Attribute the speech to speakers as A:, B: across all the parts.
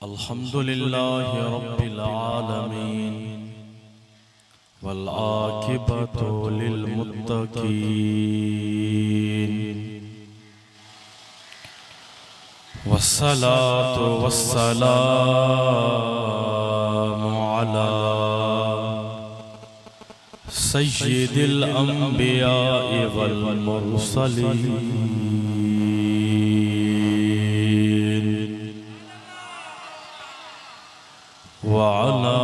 A: अल्हम्दुलिल्लाहि रब्बिल आलमीन वल आकिबतु लिल मुत्तकीन वस्सलातु वस्सलामु अला सय्यिदिल अंबिया वल मुरसलीन व अला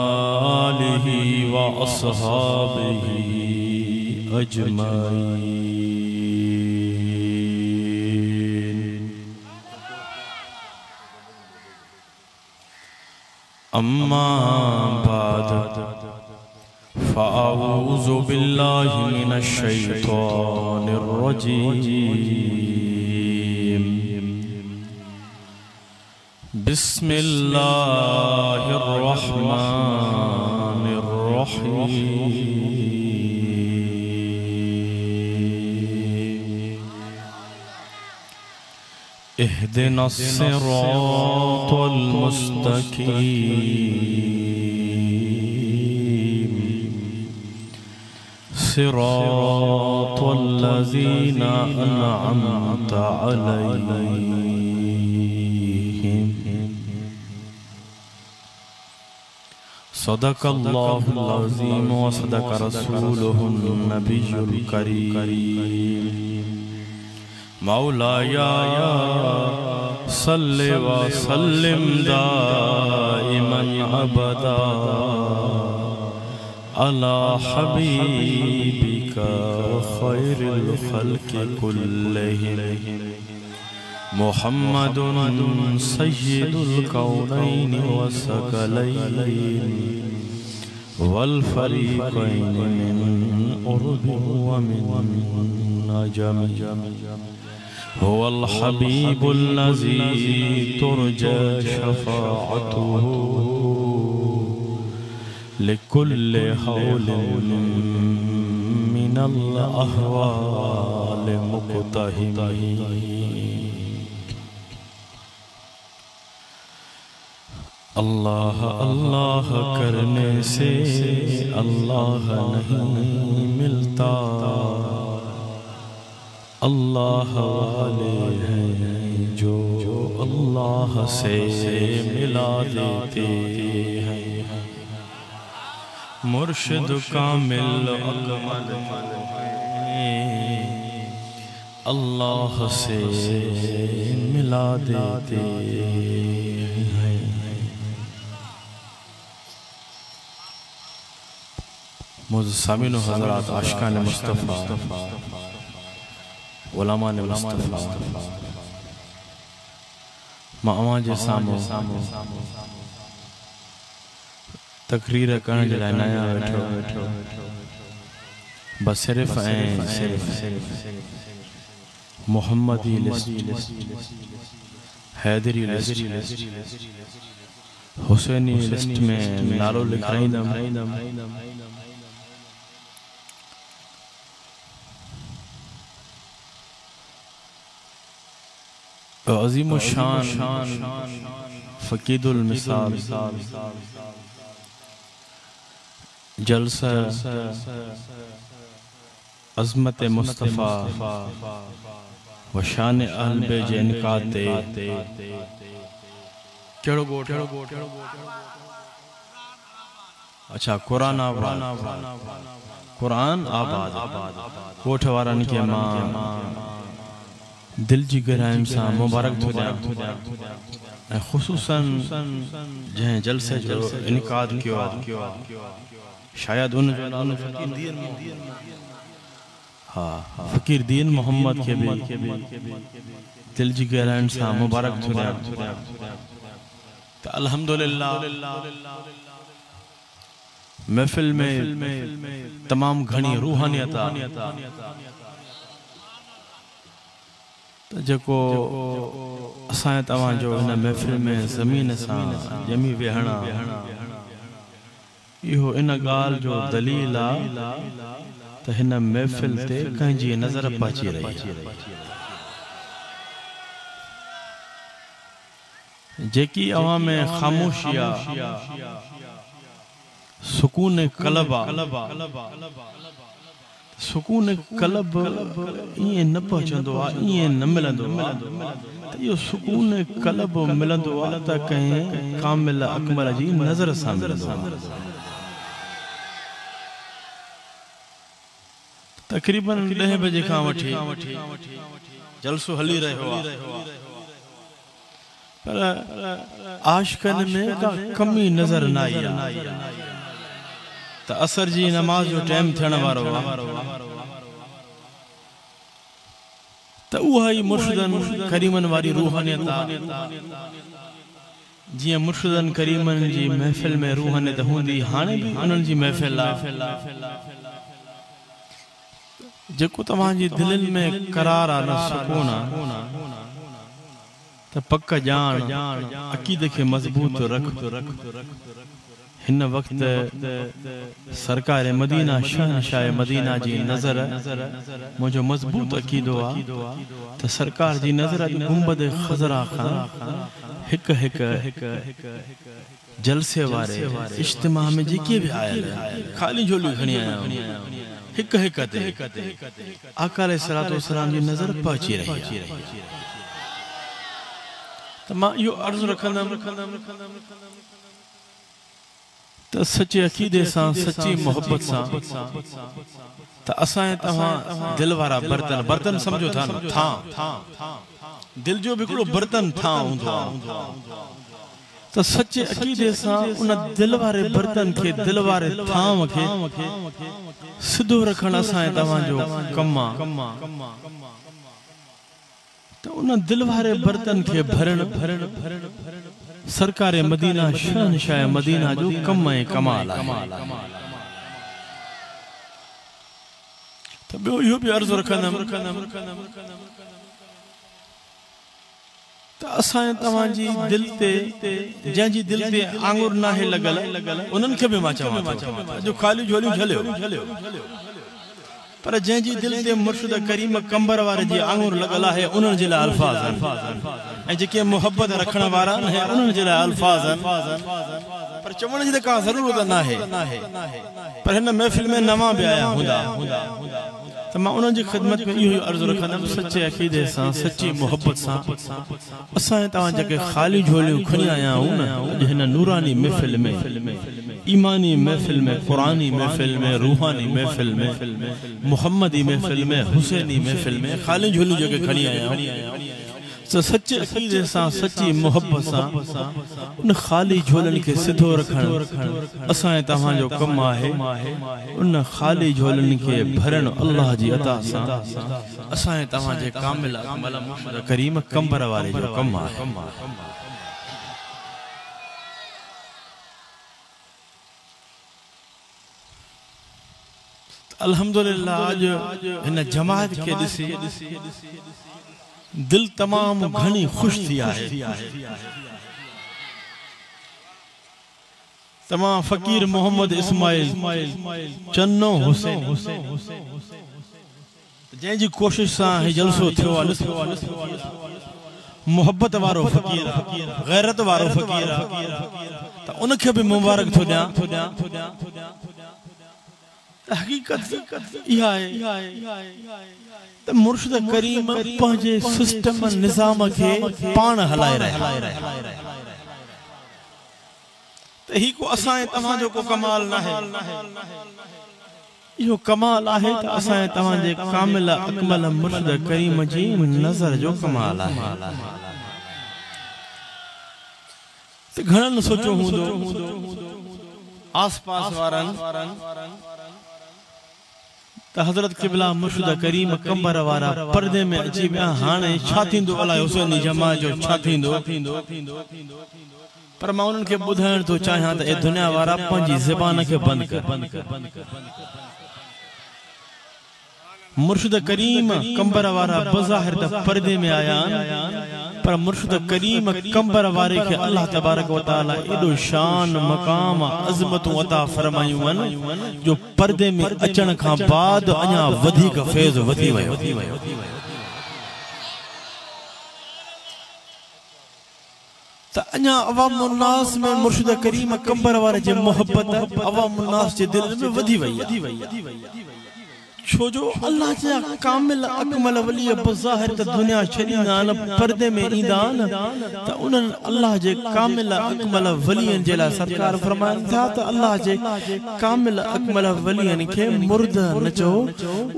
A: आलिहि व अस्हाबिहि अजमईन। अम्मा बाद फ़अऊज़ु बिल्लाहि मिनश शैतानिर रजीम। बिस्मिल्लाहिर रहमानिर रहीम। इहदिनस सिरातल मुस्तकीम सिरातल लज़ीना अनअमता अलैहिम। सदक़ल्लाहुल अज़ीम व सदक़ रसूलुहुन नबियुल करीम। मौलाया सल्लि व सल्लिम दाइमन अबदा अला हबीबिका खैरिल खल्क़ि कुल्लिहिम मुहम्मदुन सय्यिदुल कौनैनि व सकलैनि वल फरीक़ैनि मिन उर्बि व मिन नजम। हुवल हबीबुल लज़ी तुरजा शफ़ाअतुहु लिकुल्लि हौलिन मिनल अहवाल मुक़तहिम। अल्लाह अल्लाह करने से अल्लाह नहीं मिलता, अल्लाह वाले हैं जो अल्लाह से मिला देते हैं। मुर्शिद कामिल अकमल हैं, अल्लाह से मिला देते हैं। मुज़्ज़मिन हज़रात आशिकान मुस्तफ़ा उलमा ने मुस्तफ़ा मामा जे सामो तकरीर करण जे लाइ नया वेठो बस सिर्फ़ ऐं सिर्फ़ Muhammadi list, Haidari list, Husaini list में नालो लिखाईंदम। अज़ीम शान फ़कीदुल मिसाल जलसा अज़मत मुस्तफ़ा व शान अहल बैत जे इनकार ते केड़ो गोठ? अच्छा, कुरान आबाद, कुरान आबाद गोठ वारनि खे मां दिल जी गहराइयुनि सां मुबारक थो ॾियां ऐं ख़ुसूसन जंहिं जलसे जो इनकाद कियो शायद उन जो नालो फ़कीर दीन मोहम्मद के भी दिल जी गहराइयुनि सां मुबारक थो ॾियां त अल्हम्दुलिल्लाह महफ़िल में तमाम घणी रूहानियत जेको असां तव्हांजो हिन महफ़िल में ज़मीन सां ॼमी वेहणा इहो इन ॻाल्हि जो दलील आहे त हिन महफ़िल ते कंहिंजी नज़र पहुची रही। जेकी अवां में खामोशिया सुकून कलब सुकून कलब इएं न पहुचंदो आहे इएं न मिलंदो आहे त इहो सुकून कलब मिलंदो आहे त कंहिं कामिल अकमल जी नज़र सां मिलंदो आहे तक़रीबन 10 बजे खां वठी जलसो हली रहियो आहे पर आशिकन में का कमी नज़र न आई आहे त असर जी नमाज जो टाइम थियण वारो आहे त उहा ई मुर्शिदन करीमन वारी रूहानियत आहे जीअं मुर्शिदन करीमन जी महफ़िल में रूहानियत हूंदी हाणे भी उन्हनि जी महफ़िल आहे जेको तव्हांजी दिलनि में करार आहे न सुकून आहे त पक ॼाण अक़ीद खे मज़बूत रख हिन वक्त सरकार मदीना शहनशाह मदीना जी नज़र मुझो मज़बूत अक़ीदो आहे त सरकार जी नज़र गुंबद खज़रा खां हिक हिक जलसे वारे इज्तिमा में जेके भी आयल खाली झोलियूं खणी आया हिक हिक ते आका अलैहिस्सलातु वस्सलाम जी नज़र पहुची रही त मां इहो अर्ज़ रखंदमि त सच्चे अक़ीदे सां सच्ची मोहब्बत सां त असां तव्हां दिल वारा बर्तन समझो था दिल जो भी हिकिड़ो बर्तन था हूंदो आहे त सच्चे अक़ीदे सां उन दिल वारे बर्तन खे दिल वारे थाम खे सिधो रखण असां तव्हांजो कमु आहे त उन दिल वारे बर्तन खे भरण सरकार मदीना शहनशाह मदीना जो कम ऐं कमाल आहे त ॿियो इहो बि अर्ज़ु रखंदमि त असां तव्हांजी दिल ते जंहिंजी दिल ते आंगुर नाहे लॻल उन्हनि खे बि मां चवां जो ख़ाली झोलियूं झलियो पर जंहिंजी दिल ते मुर्शिद करीम कंबर वारे जी आंगुर लॻल आहे उन्हनि जे लाइ अल्फाज़ ऐं जेके मोहब्बत रखण वारा आहिनि उन्हनि जे लाइ अल्फाज़ पर चवण जी त का ज़रूरत नाहे पर हिन महफ़िल में नवां बि आया हूंदा त मां उन्हनि जी ख़िदमत में इहो ई अर्ज़ु रखंदुमि सचे अक़ीदे सां सची मोहब्बत सां असां तव्हां जेके ख़ाली झोलियूं खणी आया आहियूं न अॼु हिन नूरानी महफ़िल में ईमानी महफ़िल में क़ुरानी महफ़िल में रूहानी महफ़िल में मुहम्मदी महफ़िल में हुसैनी महफ़िल में ख़ाली झोलियूं जेके खणी आया आहियूं सच्चे अक़ीदे सां सच्ची मोहब्बत सां उन ख़ाली झोलनि खे सिधो रखण असां तव्हांजो कमु आहे उन ख़ाली झोलनि खे भरण अल्लाह जी अता सां असां तव्हांजे कामिल अकमल मुर्शिद करीम कंबर वारे जो कमु आहे अल्हम्दुलिल्लाह आज हिन जमात के ॾिसी दिल तमाम घणी खुश थी आहे तमाम फकीर मोहम्मद इस्माइल चन्नो हुसैन जंहिंजी कोशिश सां ही जलसो थियो आहे मोहब्बत वारो फकीर गैरत वारो फकीर त उनखे बि मुबारक थो ॾियां हकीकत इहा आहे त मुर्शिद करीम पंहिंजे सिस्टम निज़ाम खे पाण हलाए रहिया त ही को असां तव्हांजो को कमाल न आहे इहो कमाल आहे त असां तव्हांजे कामिल अकमल मुर्शिद करीम जी नज़र जो कमाल आहे त घणनि सोचो हूंदो आस पास वारनि त हज़रत क़िबला मुर्शिद करीम कंबर वारा पर्दे में अची विया हाणे छा थींदो अलाए हुसैनी जमात जो छा थींदो पर मां उन्हनि खे ॿुधाइण थो चाहियां त ए दुनिया वारा पंहिंजी ज़बान खे बंदि कर मुर्शिद करीम कंबर वारा बज़ाहिर त पर्दे में आया पर मुर्शिद करीम कंबर वारे के अल्लाह तबारक व तआला एडो शान मकाम अज़मत अता फरमायूं जो पर्दे में अचण का बाद अञा वधिक फैज़ वधी वयो त अञा अवामुन नास में मुर्शिद करीम कंबर वारे जे मोहब्बत अवामुन नास जे दिल में वधी वई है छो जो अल्लाह जा कामिल अकमल वली बज़ाहिर त दुनिया छॾींदा न पर्दे में ईंदा न त उन्हनि अल्लाह जे कामिल अकमल वलियन जे लाइ सरकार फरमाइनि था त अल्लाह जे कामिल अकमल वलियन खे मुर्द न चओ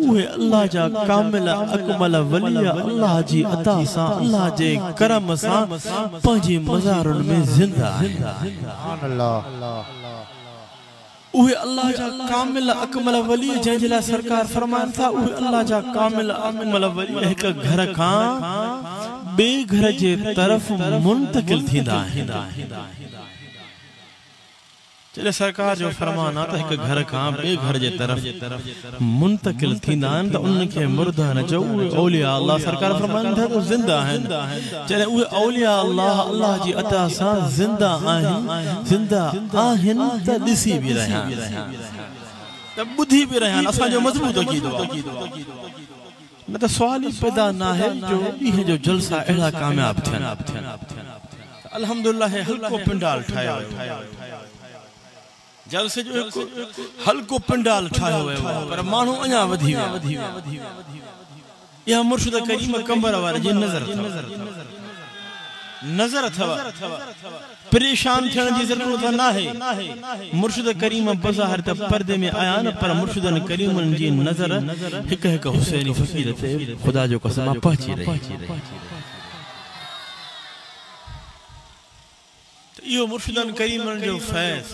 A: उहे अल्लाह जा कामिल अकमल वली अल्लाह जी अता सां अल्लाह जे करम सां पंहिंजी मज़ारुन में ज़िंदा आहिनि सुभान अल्लाह उहे अल्लाह जा कामिल अकमल वली जंहिंजे लाइ सरकार फरमाइनि था उहे अल्लाह जा कामिल अकमल वली हिक घर खां ॿिए घर जे तरफ़ मुंतकिल थींदा आहिनि चले सरकार जो फरमान आहे त हिक घर खां ॿिए घर जे तरफ़ मुंतकिल थींदा आहिनि त उन्हनि खे मुर्दा न चओ उहे औलिया अल्लाह सरकार फरमाइनि था त ज़िंदा आहिनि चले उहे औलिया अल्लाह जी अता सां ज़िंदा आहिनि त ॾिसी बि रहिया त ॿुधी बि रहिया आहिनि असांजो मज़बूत अक़ीदो आहे न त सुवाल ई पैदा न आहे जो ॾींहं जो जलसा अहिड़ा कामयाब थियनि अल्हम्दुलिल्लाह हल्को पिंडाल ठाहियो जलसे जो हल्को पिंडाल ठाहियो वियो पर माण्हू अञा वधी विया इहा मुर्शिद करीम कंबर वारे जी नज़र अथव परेशान थियण जी ज़रूरत नाहे मुर्शिद करीम बज़ाहिर त पर्दे में आया न पर मुर्शिदन करीमन जी नज़र हिक हिक हुसैनी फ़कीर ते खुदा जो कसम पहुची रही यो मुर्शिदन करीमन जो फैज़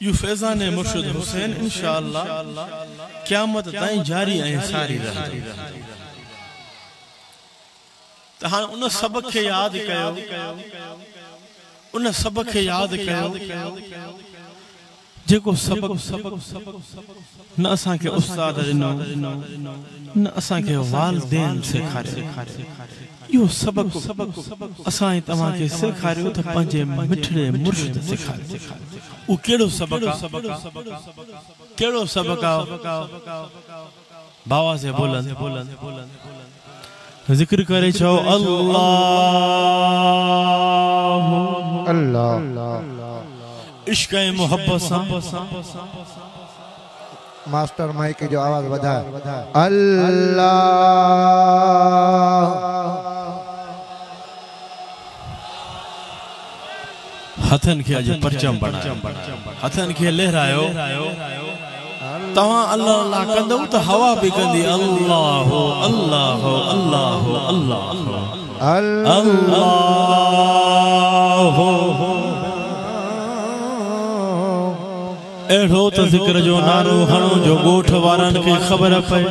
A: यो फैज़ान मुर्शिद हुसैन इंशाअल्लाह क़यामत ताईं जारी ऐं सारी रहंदो त हाणे उन सबक खे याद कयो उन सबक खे याद कयो जेको सबक न असां के उस्ताद ॾिनो न असां के वालिदैन सेखारियो यो सबक असां तव्हां के सेखारियो त पंहिंजे मिठड़े मुर्शिद सेखारियो उ केड़ो सबक बाबा से बोलन जिक्र करे चो अल्लाह अल्लाह इश्क़ मोहब्बत सां
B: मास्टर माइक की जो आवाज बढ़ाए अल्लाह
A: हथन के अज परचम बनायो हथन के लहरायो तवा अल्लाह अल्लाह कंदो त हवा भी कंदी अल्लाह अल्लाह अल्लाह अल्लाह अल्लाह एड़ो त जिक्र जो नारो हणो जो गोठ वारन के खबर पए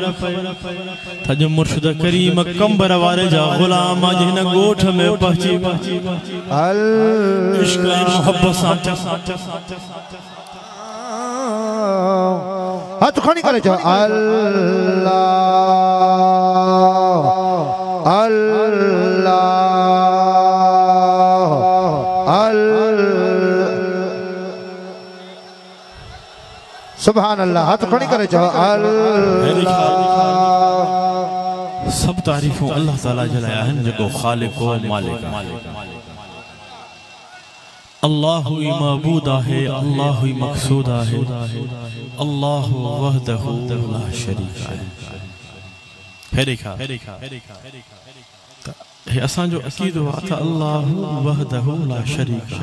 A: थज मुर्शिद करीम कंबर वारे जा गुलाम जिन गोठ में पहुंची इश्क मोहब्बत सां
B: हाथ खणी करे जो अल्लाह अल्लाह सुभान अल्लाह हाथ खड़ी करे जो अल्लाह
A: सब तारीफों अल्लाह ताला जलाया है जो खालिक व मालिक अल्लाह ही माबूदा है अल्लाह ही मकसूदा है अल्लाह वहदहु ला शरीका है असा जो अकीदो था अल्लाह वहदहु ला शरीका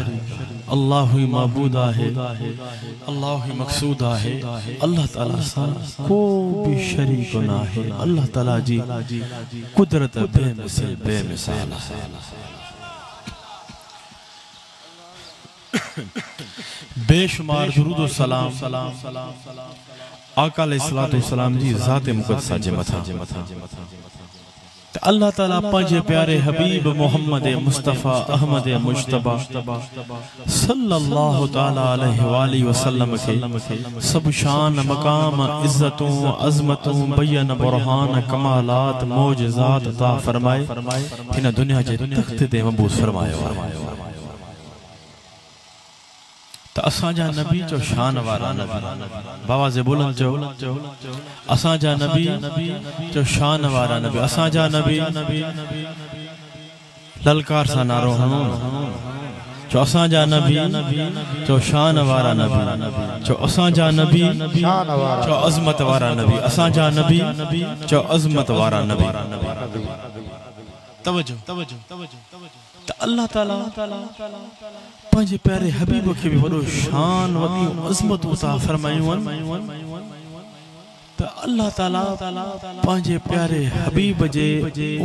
A: अल्लाह ही माबूदा है अल्लाह ही मकसूदा है अल्लाह ताला सा को भी शरीक ना है अल्लाह ताला जी कुदरत बेमिसाल है बेशुमार दुरूद सलाम आका अलैहिस्सलातु वस्सलाम जी ज़ात मुक़द्दसा जे मथा अल्लाह ताला पंजे प्यारे हबीब मोहम्मद मुस्तफा अहमद मुज्तबा सल्लल्लाहु ताला अलैहि वसल्लम के सब शान मकाम इज्जतों अजमतों बयान बुरहान कमालात मौजज़ात अता फरमाए इन दुनिया जे तख्त ते मबूस फरमायो तो असांजा नबी जो शान वारा नबी बाबा से बोलन जो असांजा नबी जो शान वारा नबी असांजा नबी ललकार सा नारो हणो चो असां जा नबी चो शान वारा नबी चो असां जा नबी चो अज़मत वारा नबी असां जा नबी चो अज़मत वारा नबी तवज्जो त अल्लाह ताला पंहिंजे प्यारे हबीब खे भी वॾो शान वॾी अज़मत अता फरमायूं त अल्लाह ताला पंहिंजे प्यारे हबीब जे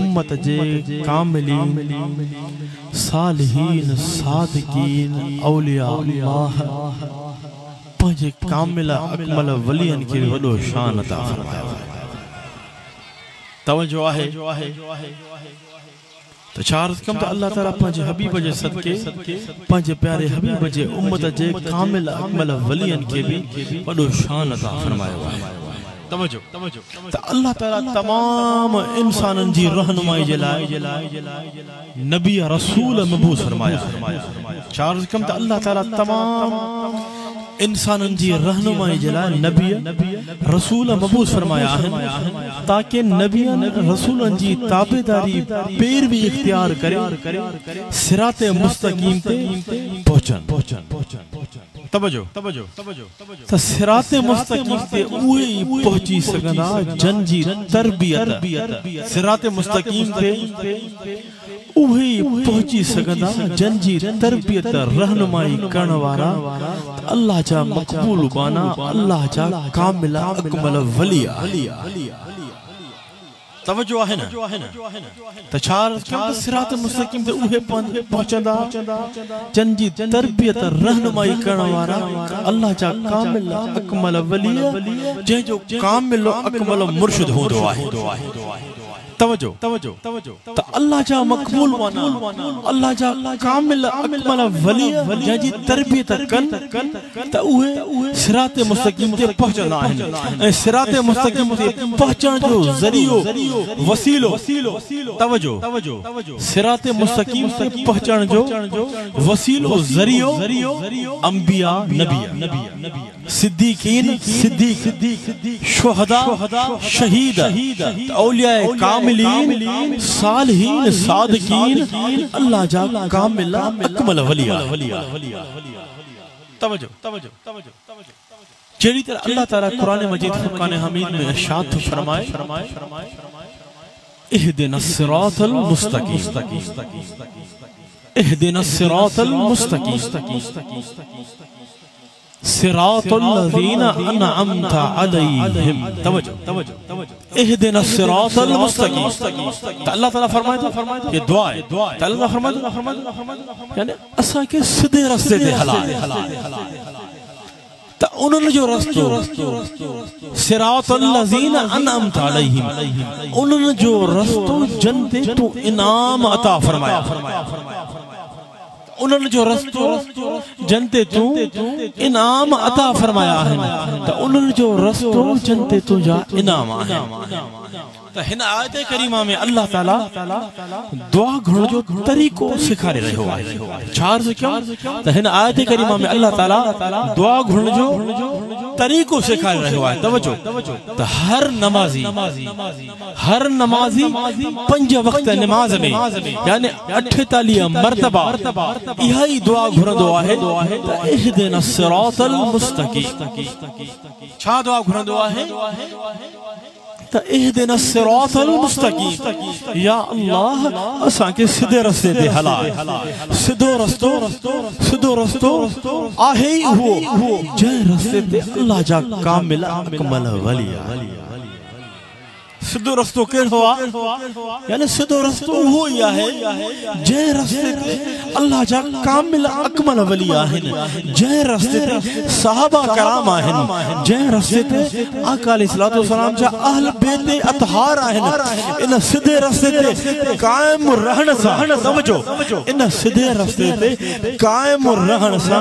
A: उम्मत जे कामिलीन सालिहीन सादिकीन औलिया अल्लाह पंहिंजे कामिल अकमल वलियन खे वॾो शान अता फरमायो तवज्जो आहे तो चार कम तो अल्लाह ताला पंहिंजे हबीब जे सदके पंहिंजे प्यारे हबीब जे उम्मत जे कामिल अकमल वलियन खे भी वॾो शान अता फरमायो आहे तवज्जो त अल्लाह ताला तमाम इंसानन जी रहनुमाई जे लाइ नबी रसूल मबूस फरमाया चार कम त अल्लाह ताला तमाम इंसानन जी रहनुमाई जे लाइ नबी रसूल मबूस फरमाया ताकि नबी रसूलन जी ताबेदारी पैरवी इख्तियार करे सिराते मुस्तकीम ते पहुंचन तवज्जो त सिराते मुस्तकीम ते उहे पहुंची सघंदा जन जी तरबियत सिराते मुस्तकीम ते उहे पहुंची सघंदा जन जी तरबियत रहनुमाई करण वारा अल्लाह जा मक़बूल बाना अल्लाह जा कामिल अकमल वलिया तवज्जो आहे न त चार सिरात मुस्तकीम ते उहे पहुंचंदा जन जी तरबियत रहनुमाई करण वारा अल्लाह जा कामिल अकमल वलिया जे जो कामिल अकमल मुर्शिद होंदो आहे तवज्जो त अल्लाह जा मक़बूल वाना अल्लाह जा कामिल अकमल वलिया जे जी तरबियत कन त उहे सिरात मुस्तकीम ते पहुंचंदा आहिनि ऐं सिरात मुस्तकीम ते पहुचण जो ज़रियो वसीलो तवज्जो सिरात मुस्तकीम ते पहुचण जो वसीलो ज़रियो अंबिया नबी सिद्दीकीन शुहदा शहीद औलिया कामिलीन सालिहीन सादिकीन अल्लाह जा कामिल अकमल वलिया तवज्जो जेड़ी तरह अल्लाह ताला कुरान मजीद फुरकान हमीद में इरशाद फरमाए इहदिनस सिरातल मुस्तकीम इहदिनस सिरातल मुस्तकीम सिरातुल लज़ीना अनअमता अलैहिम तवज्जो इहदिनस सिरातल मुस्तकीम अल्लाह ताला फरमाए ये दुआ है अल्लाह फरमाए यानी असा के सीधे रास्ते ते हला त उन्हनि जो रस्तो सिरातुल लज़ीना अनअमता अलैहिम उन्हनि जो रस्तो जन ते तू इनाम अता फरमाया उन्हनि जो रस्तो जन ते तू इनाम अता फरमाया है त उन्हनि जो रस्तो जन ते तुंहिंजा इनाम आहे त हिन आयत करीमा में अल्लाह ताला दुआ घुरण जो तरीक़ो सेखारे रहियो आहे छा अर्ज़ कयूं त हिन आयत करीमा में अल्लाह ताला दुआ घुरण जो तरीक़ो सेखारे रहियो आहे तवज्जो त हर नमाज़ी 5 वक्त नमाज में यानी 48 मर्तबा इहा ही दुआ घुरंदो आहे त इहदिनस सिरातल मुस्तकीम छा दुआ घुरंदो आहे त इहदिनस सिरातल मुस्तकीम या अल्लाह असा के सीधे रास्ते ते हला सीधो रस्तो आहे वो जे रास्ते ते अल्लाह जा कामिल अकमल वलिया सिद्धो रस्तो केड़ो आ यानी सिद्धो रस्तो वो ही है जे रास्ते ते अल्लाह जा कामिल अकमल वली आहिन जे रास्ते ते सहाबा कराम आहिन जे रास्ते ते आका अलैहिस्सलातु वस्सलाम जा अहल बैत अतहार आहिन इन सीधे रास्ते ते कायम रहण सा समझो इन सीधे रास्ते ते कायम रहण सा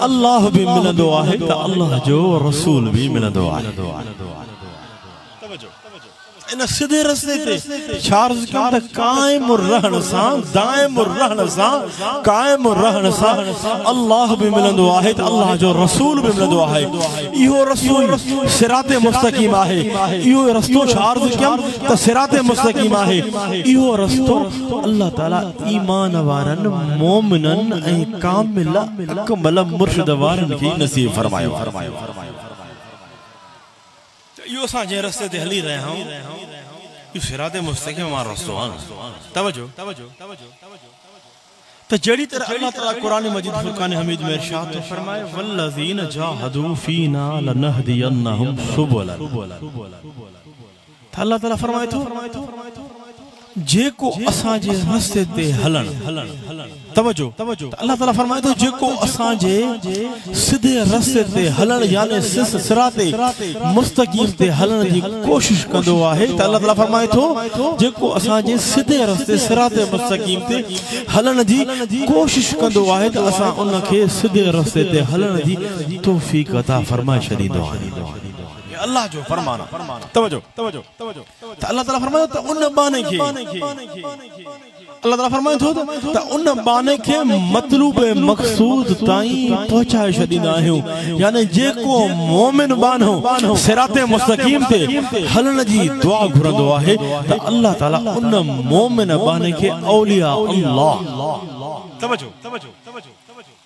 A: अल्लाह भी मिलंदो आहे त अल्लाह जो रसूल भी मिलंदो आहे इन सीधे रस्ते ते चार्ज कम त कायम रहण सां दायम रहण सां कायम रहण सां अल्लाह भी मिलंदो आहे त अल्लाह जो रसूल भी मिलंदो आहे इहो रसूल सिराते मुस्तकीम आहे इहो रस्तो चार्ज कम त सिराते मुस्तकीम आहे इहो रस्तो अल्लाह ताला ईमान वारन मोमिनन ऐं कामिल अकमल मुर्शिद वारन खे नसीब फरमायो इहो असां जे रस्ते ते हली रहिया आहियूं इहो सिराते मुस्तकीम वारो रस्तो आहे तवजो त जड़ी तरह अल्लाह ताला कुरान मजीद फुरकान हमीद में इरशाद फरमाए वल्लज़ीन जाहदू फीना लनहदियन्नहुम सुबुलना अल्लाह ताला फरमाए थो जेको असां जे रस्ते ते हलन तवजो अल्लाह ताला फरमाए थो जेको असां जे सीधे रस्ते ते हलन यानी सिराते मुस्तकीम ते हलन जी कोशिश कंदो आहे त अल्लाह ताला फरमाए थो जेको असां जे सीधे रस्ते सिराते मुस्तकीम ते हलन जी कोशिश कंदो आहे त असां उन खे सीधे रस्ते ते हलन जी तौफीक अता फरमाए छॾींदो आहे अल्लाह जो फरमाना तवजो त अल्लाह ताला फरमायो त उन बाने खे अल्लाह ताला फरमायो थो त उन बाने खे मतलूब मक़सूद ताईं पहुचाए छॾींदा आहियूं यानी जेको मोमिन बानो सिराते मुस्तकीम ते हलण जी दुआ घुरंदो आहे त अल्लाह ताला उन मोमिन बाने खे औलिया अल्लाह तवजो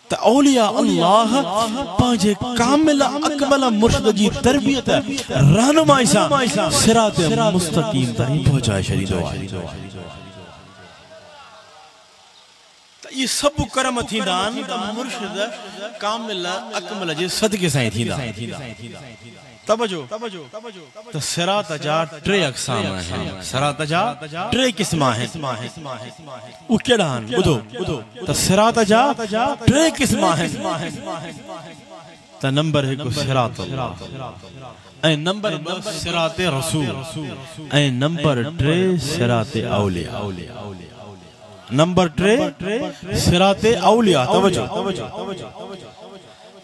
A: त औलिया अल्लाह पांजे कामिल अकमल मुर्शिद जी तरबियत रहनुमाई सां सिरात मुस्तकीम ताईं पहुचाए छॾींदो आहे त ये सब कर्म थींदा आहिनि त मुर्शिद कामिल अकमल जे सदके सां थींदा तवजो त सिरात जा टे अक़साम आहिनि सिरात जा टे क़िस्म आहिनि उहे कहिड़ा आहिनि ॿुधो त सिरात जा टे क़िस्म आहिनि त नंबर 1 सिरात ऐं नंबर 2 सिरात रसूल ऐं नंबर 3 सिरात औलिया नंबर 3 सिरात औलिया तवजो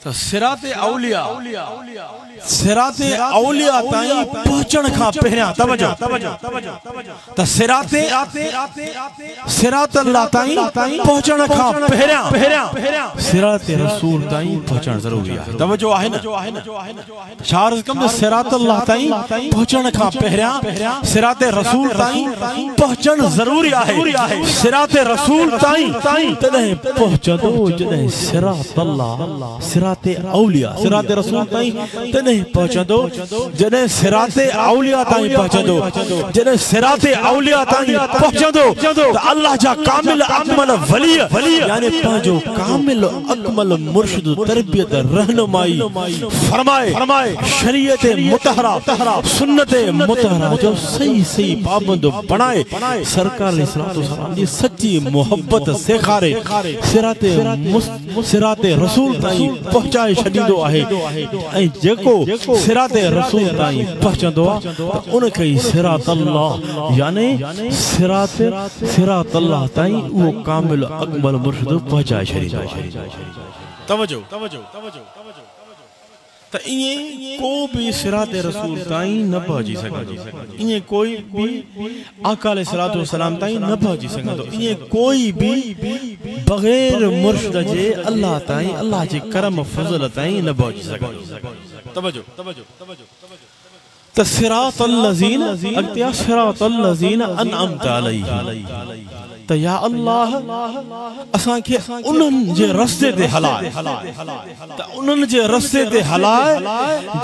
A: त सिरात औलिया ताईं पहुचण खां पहिरियां तवजो त सिरात अल्लाह ताईं पहुचण खां पहिरियां सिरात रसूल ताईं पहुचण ज़रूरी आहे तवजो आहे न छा अर्ज़ कम सिरात अल्लाह ताईं पहुचण खां पहिरियां सिरात रसूल ताईं पहुचण ज़रूरी आहे सिरात रसूल ताईं तॾहिं पहुचंदो जॾहिं सिरात अल्लाह सिरात औलिया सिरात रसूल ताईं तॾहिं पहुचंदो जॾहिं सिरात औलिया ताईं पहुचंदो जॾहिं सिरात औलिया ताईं पहुचंदो त अल्लाह जा कामिल अकमल वली यानी पंहिंजो कामिल अकमल मुर्शिद तरबियत रहनुमाई फरमाए शरीयत मुतहरा सुन्नत मुतहरा जो सही पाबंद बनाए सरकार अलैहिस्सलातु वस्सलाम जी सच्ची मोहब्बत सेखारे सिरात रसूल ताईं पहुचाए छॾींदो आहे ऐं जेको सिरात रसूल ताईं पहुचंदो आहे त उन खे सिरात अल्लाह यानी सिरात अल्लाह ताईं उहो कामिल अकमल मुर्शिद पहुचाए छॾींदो आहे तवजो त इएं को भी सिरात रसूल ताईं न पहुची सघंदो इएं कोई भी आका अलैहिस्सलातु वस्सलाम ताईं न पहुची सघंदो इएं कोई भी बग़ैर मुर्शिद जे अल्लाह ताईं अल्लाह जे करम फज़ल ताईं न पहुची सघंदो तवजो त सिरातल्लज़ीन अॻिते सिरातल्लज़ीन अनअमत अलैहिम त या अल्लाह असां खे उन्हनि जे रस्ते ते हलाए त उन्हनि जे रस्ते ते हलाए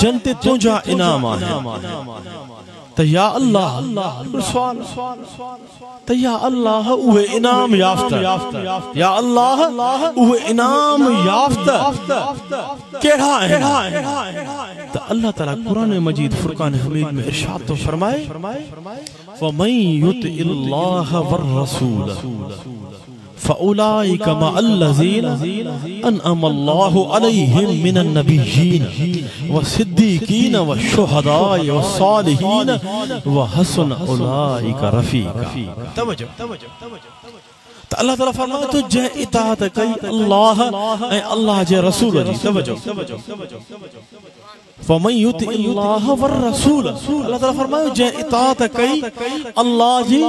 A: जन ते तुंहिंजा इनाम आहिनि त या अल्लाह त या अल्लाह उहे इनाम याफ़्ता या अल्लाह उहे इनाम याफ़्ता कहिड़ा आहिनि त अल्लाह ताला कुरान मजीद फुरकान हमीद में इरशाद तो फरमाए वमन युतिइल्लाह वररसूल फउलाइका मअल्लज़ीन अनअम अल्लाहु अलैहिम मिनन नबिय्यीन वसिद्दीकीन वशुहदाए वस्सालिहीन वहसन उलाइका रफीका तवज्जो त अल्लाह ताला फरमाए तो जंहिं इताअत कई अल्लाह ऐं अल्लाह जे रसूल जी तवज्जो फमन युतिल्लाह वर रसूल अल्लाह ताला फरमायो जे इताअत कई अल्लाह जी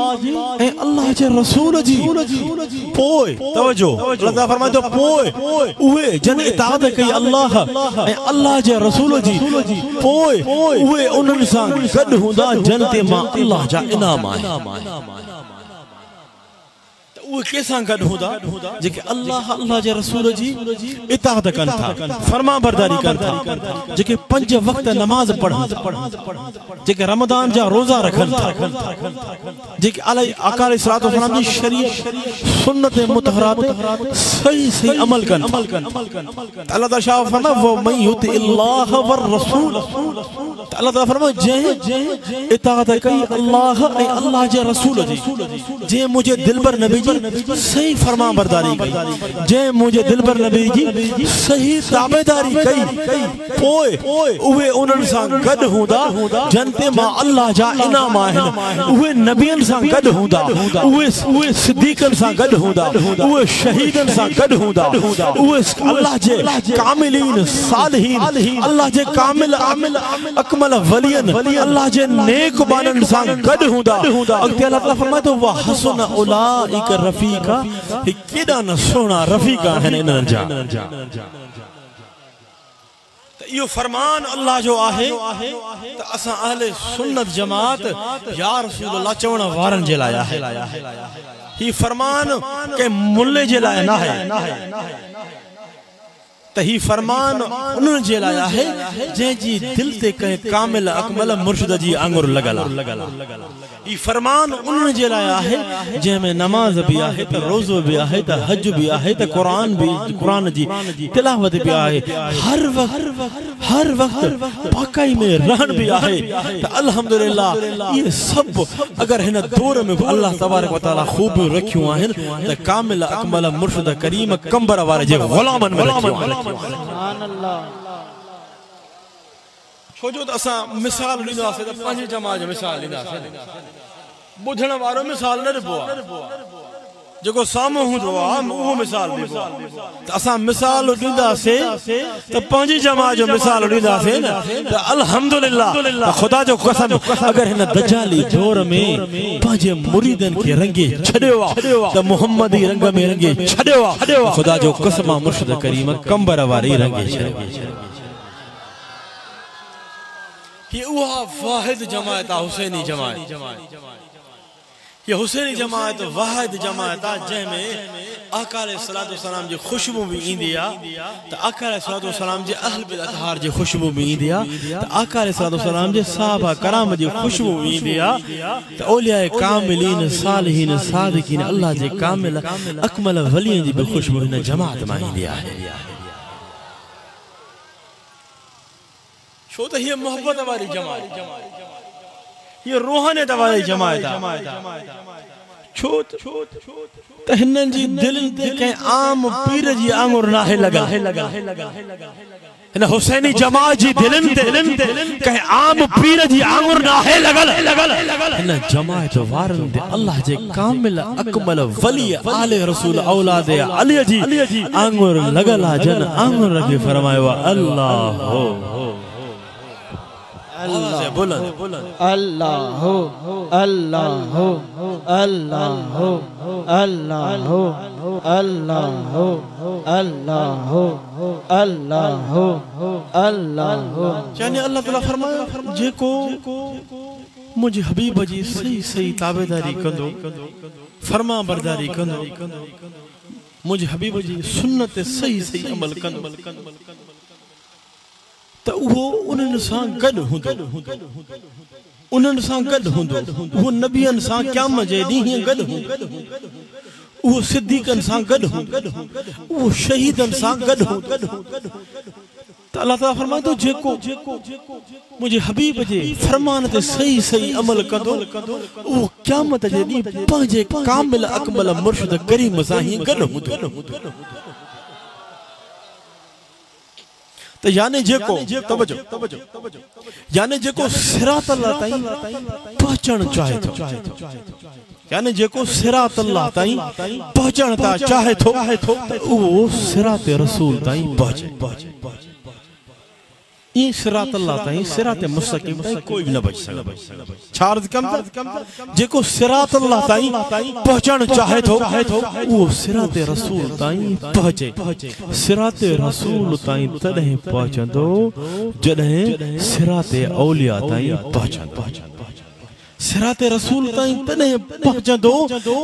A: ए अल्लाह जे रसूल जी पोए तवज्जो अल्लाह ताला फरमायो तो पोए उहे जन इताअत कई अल्लाह ए अल्लाह जे रसूल जी पोए उहे उन्हनि सां गॾु हूंदा जन्नत मां अल्लाह जा इनाम आहे वो कैसा गड हुदा जेके अल्लाह अल्लाह जे रसूल जी इताअत कन था फरमा बरदारी कन था जेके 5 वक्त नमाज पढ़न जेके रमजान जा रोजा रखन था जेके आका अलैहिस्सलातु वस्सलाम जी शरीयत सुन्नत मुतहरात सही सही अमल कन अल्लाह ताला शाह फरमा वो मन युतिल्लाह वर रसूल अल्लाह ताला फरमा जे इताअत कई अल्लाह ए अल्लाह जे रसूल जी जे मुझे दिलबर नबी जी सही फरमा बरदारी कई जे मुझे दिलबर नबी जी सही ताबेदारी कई पोए उहे उन्हनि सां गॾु हूंदा जन्नत मां अल्लाह जा इनाम आहिनि उहे नबियनि सां गॾु हूंदा उहे सिद्दीक़नि सां गॾु हूंदा उहे शहीदनि सां गॾु हूंदा उहे अल्लाह जे कामिलीन सालिहीन अल्लाह जे कामिल अकमल वलियन अल्लाह जे नेक बाननि सां गॾु हूंदा अॻिते अल्लाह ताला फरमाए थो वा हसन उलाइक रफीका केॾा न सुहिणा रफ़ीका आहिनि इन्हनि जा यो फरमान अल्लाह जो आहे त असां अहले सुन्नत जमात या रसूल अल्लाह चवण वारन जे लाइ आहे ही फरमान के मुल्ले जे लाइ न आहे त ही फरमान उन्हनि जे लाइ आहे जंहिंजी दिल ते कंहिं कामिल अकमल मुर्शिद जी आंगुर लॻल ही फरमान उन्हनि जे लाइ आहे जंहिंमें नमाज भी आहे त रोज़ो भी आहे त हज भी आहे त क़ुरान जी तिलावत भी आहे हर वक्त पाकाई में रहन भी आहे त अल्हम्दुलिल्लाह ये सब अगर हिन दौर में अल्लाह तबारक व तआला खूब रखियो आहिनि त कामिल अकमल मुर्शिद करीम कंबर वारे जे गुलामन में रखियो सुभान अल्लाह छोजो त असां मिसाल ॾींदासीं त पंहिंजी जमात जो मिसाल ॾींदासीं ॿुधण वारो मिसाल न ॾिबो आहे जेको साम्हूं हूंदो आहे उहो मिसाल ॾिबो आहे त असां मिसाल ॾींदासीं त पंहिंजी जमात जो मिसाल ॾींदासीं न त अल्हम्दुलिल्लाह ख़ुदा जो कसम अगर हिन दजाली दौर में पंहिंजे मुरीदनि खे रंगे छॾियो आहे त मुहम्मदी रंग में रंगे छॾियो आहे ख़ुदा जो कसम आहे मुर्शिद करीम कंबर वारी रंगे छॾियो ये उहा वाहिद जमात आहे हुसैनी जमात ये हुसैनी जमात वाहिद जमात आहे जंहिंमें आका अलैहिस्सलातु वस्सलाम जी खुशबू भी ईंदी आहे त आका अलैहिस्सलातु वस्सलाम जे अहल बिल अतहार जी खुशबू भी ईंदी आहे त आका अलैहिस्सलातु वस्सलाम जे सहाबा कराम जी खुशबू भी ईंदी आहे त औलिया कामिलीन सालिहीन सादिकीन अल्लाह जे कामिल अकमल वलियन जी भी खुशबू हिन जमात मां ईंदी आहे छो त ये मोहब्बत वाली जमात ये रूहानियत वाली जमात छो त हिननि जी दिलनि ते कंहिं आम पीर जी आंगुर नाहे लॻल हिन हुसैनी जमात जी दिलनि ते कंहिं आम पीर जी आंगुर नाहे लॻल हिन जमात वारनि ते अल्लाह जे कामिल अकमल वली आले रसूल औलाद अली जी आंगुर लॻल आहे जन आंगुर खे फरमायो आहे अल्लाह अल्लाह बुलंद
B: अल्लाह अल्लाह अल्लाह अल्लाह अल्लाह अल्लाह अल्लाह अल्लाह
A: यानी अल्लाह ताला फरमायो जेको मुझे हबीब जी सही सही ताबेदारी कंदो फरमा बरदारी कंदो मुझे हबीब जी सुन्नत सही सही अमल कंदो त उहो उन्हनि सां गॾु हूंदो उन्हनि सां गॾु हूंदो उहो नबियनि सां क़यामत जे ॾींहुं गॾु हूंदो उहो सिद्दीक़नि सां गॾु हूंदो उहो शहीदनि सां गॾु हूंदो त अल्लाह ताला फरमाए थो जेको मुंहिंजे हबीब जे फरमान ते सही सही अमल कंदो उहो क़यामत जे ॾींहुं पंहिंजे कामिल अकमल मुर्शिद करीम सां ई गॾु हूंदो तो यानी जेको तवज्जो यानी जेको सिरात अल्लाह ताईं पहुचण चाहे थो यानी जेको सिरात अल्लाह ताईं पहुचण ता चाहे थो वो सिरात रसूल ताईं पहुचे ये सिरात अल्लाह ताई सिरात मुस्तकीम ताई कोई भी न बच सके छार्द कम जेको सिरात अल्लाह ताई पहुंचण चाहे तो वो सिरात रसूल ताई पहुंचे सिरात रसूल ताई तदे पहुंचंदो जदे सिरात औलिया ताई पहुंचंदो सिरात रसूल ताई तने पहुंचंदो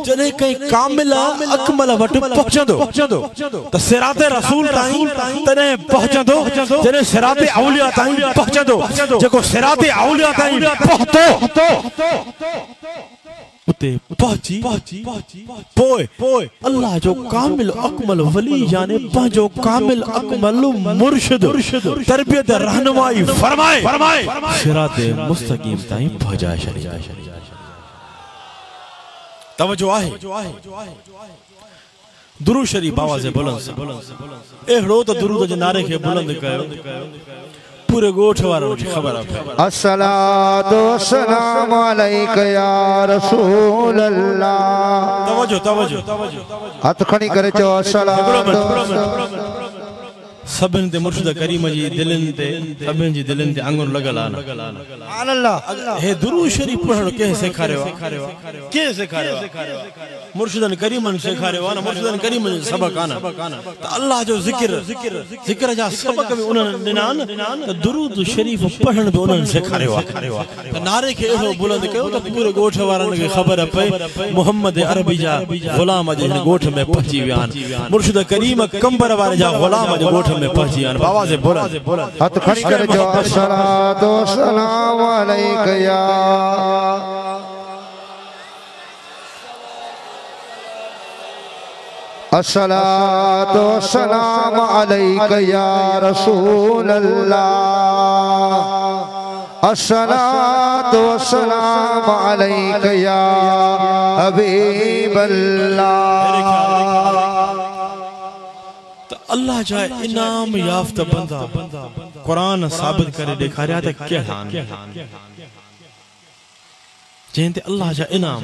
A: जने कई कामिल अकमल वट पहुंचंदो त सिरात रसूल ताई तने पहुंचंदो जने सिरात औलिया ताई पहुंचंदो जेको सिरात औलिया ताई पहुंचो उते पहुंची पोए अल्लाह जो कामिल अकमल वली यानी पंजो कामिल अकमल मुर्शिद तरबियत रहनुमाई फरमाए सिरात मुस्तकीम ताई पहुंचाए शरीया तवज्जो आहे दुरूद शरीफ आवाज़ बुलंद एड़ो तो दुरूद जे नारे के बुलंद कयो पूरे गोठ वालों की खबर है
B: अस्सलातु वस्सलामु अलैका या रसूल अल्लाह
A: तवज्जो
B: हाथ खड़ी करे चो अस्सलातु
A: सबिन ते मुर्शिद करीम जी दिलन ते सबिन जी दिलन ते आंगुर लगल आ सुभान अल्लाह हे दुरूद शरीफ पढ़ण के सिखारियो के सिखारियो मुर्शिदन करीमन सिखारियो ना मुर्शिदन करीमन सबक आना त अल्लाह जो जिक्र जा सबक भी उन्हनि दिनान त दुरूद शरीफ पढ़ण भी उन्हनि सिखारियो त नारे के एड़ो बुलंद कयो त पूरे गोठ वारन के खबर पे मोहम्मद अरबी जा गुलाम जे गोठ में पहुंची वियान मुर्शिद करीम कंबर वाले जा गुलाम जे गोठ में पहुंची आन आवाज़ बुलंद
B: हाथ खड़ी करे जो अस्सलातु वस्सलामु अलैका या अस्सलातु वस्सलामु अलैका या रसूल अल्लाह अस्सलातु वस्सलामु अलैका या हबीब अल्लाह
A: अल्लाह जा इनाम याफ्ता बंदा कुरान साबित करे दिखारिया त के हान जेंते अल्लाह जा इनाम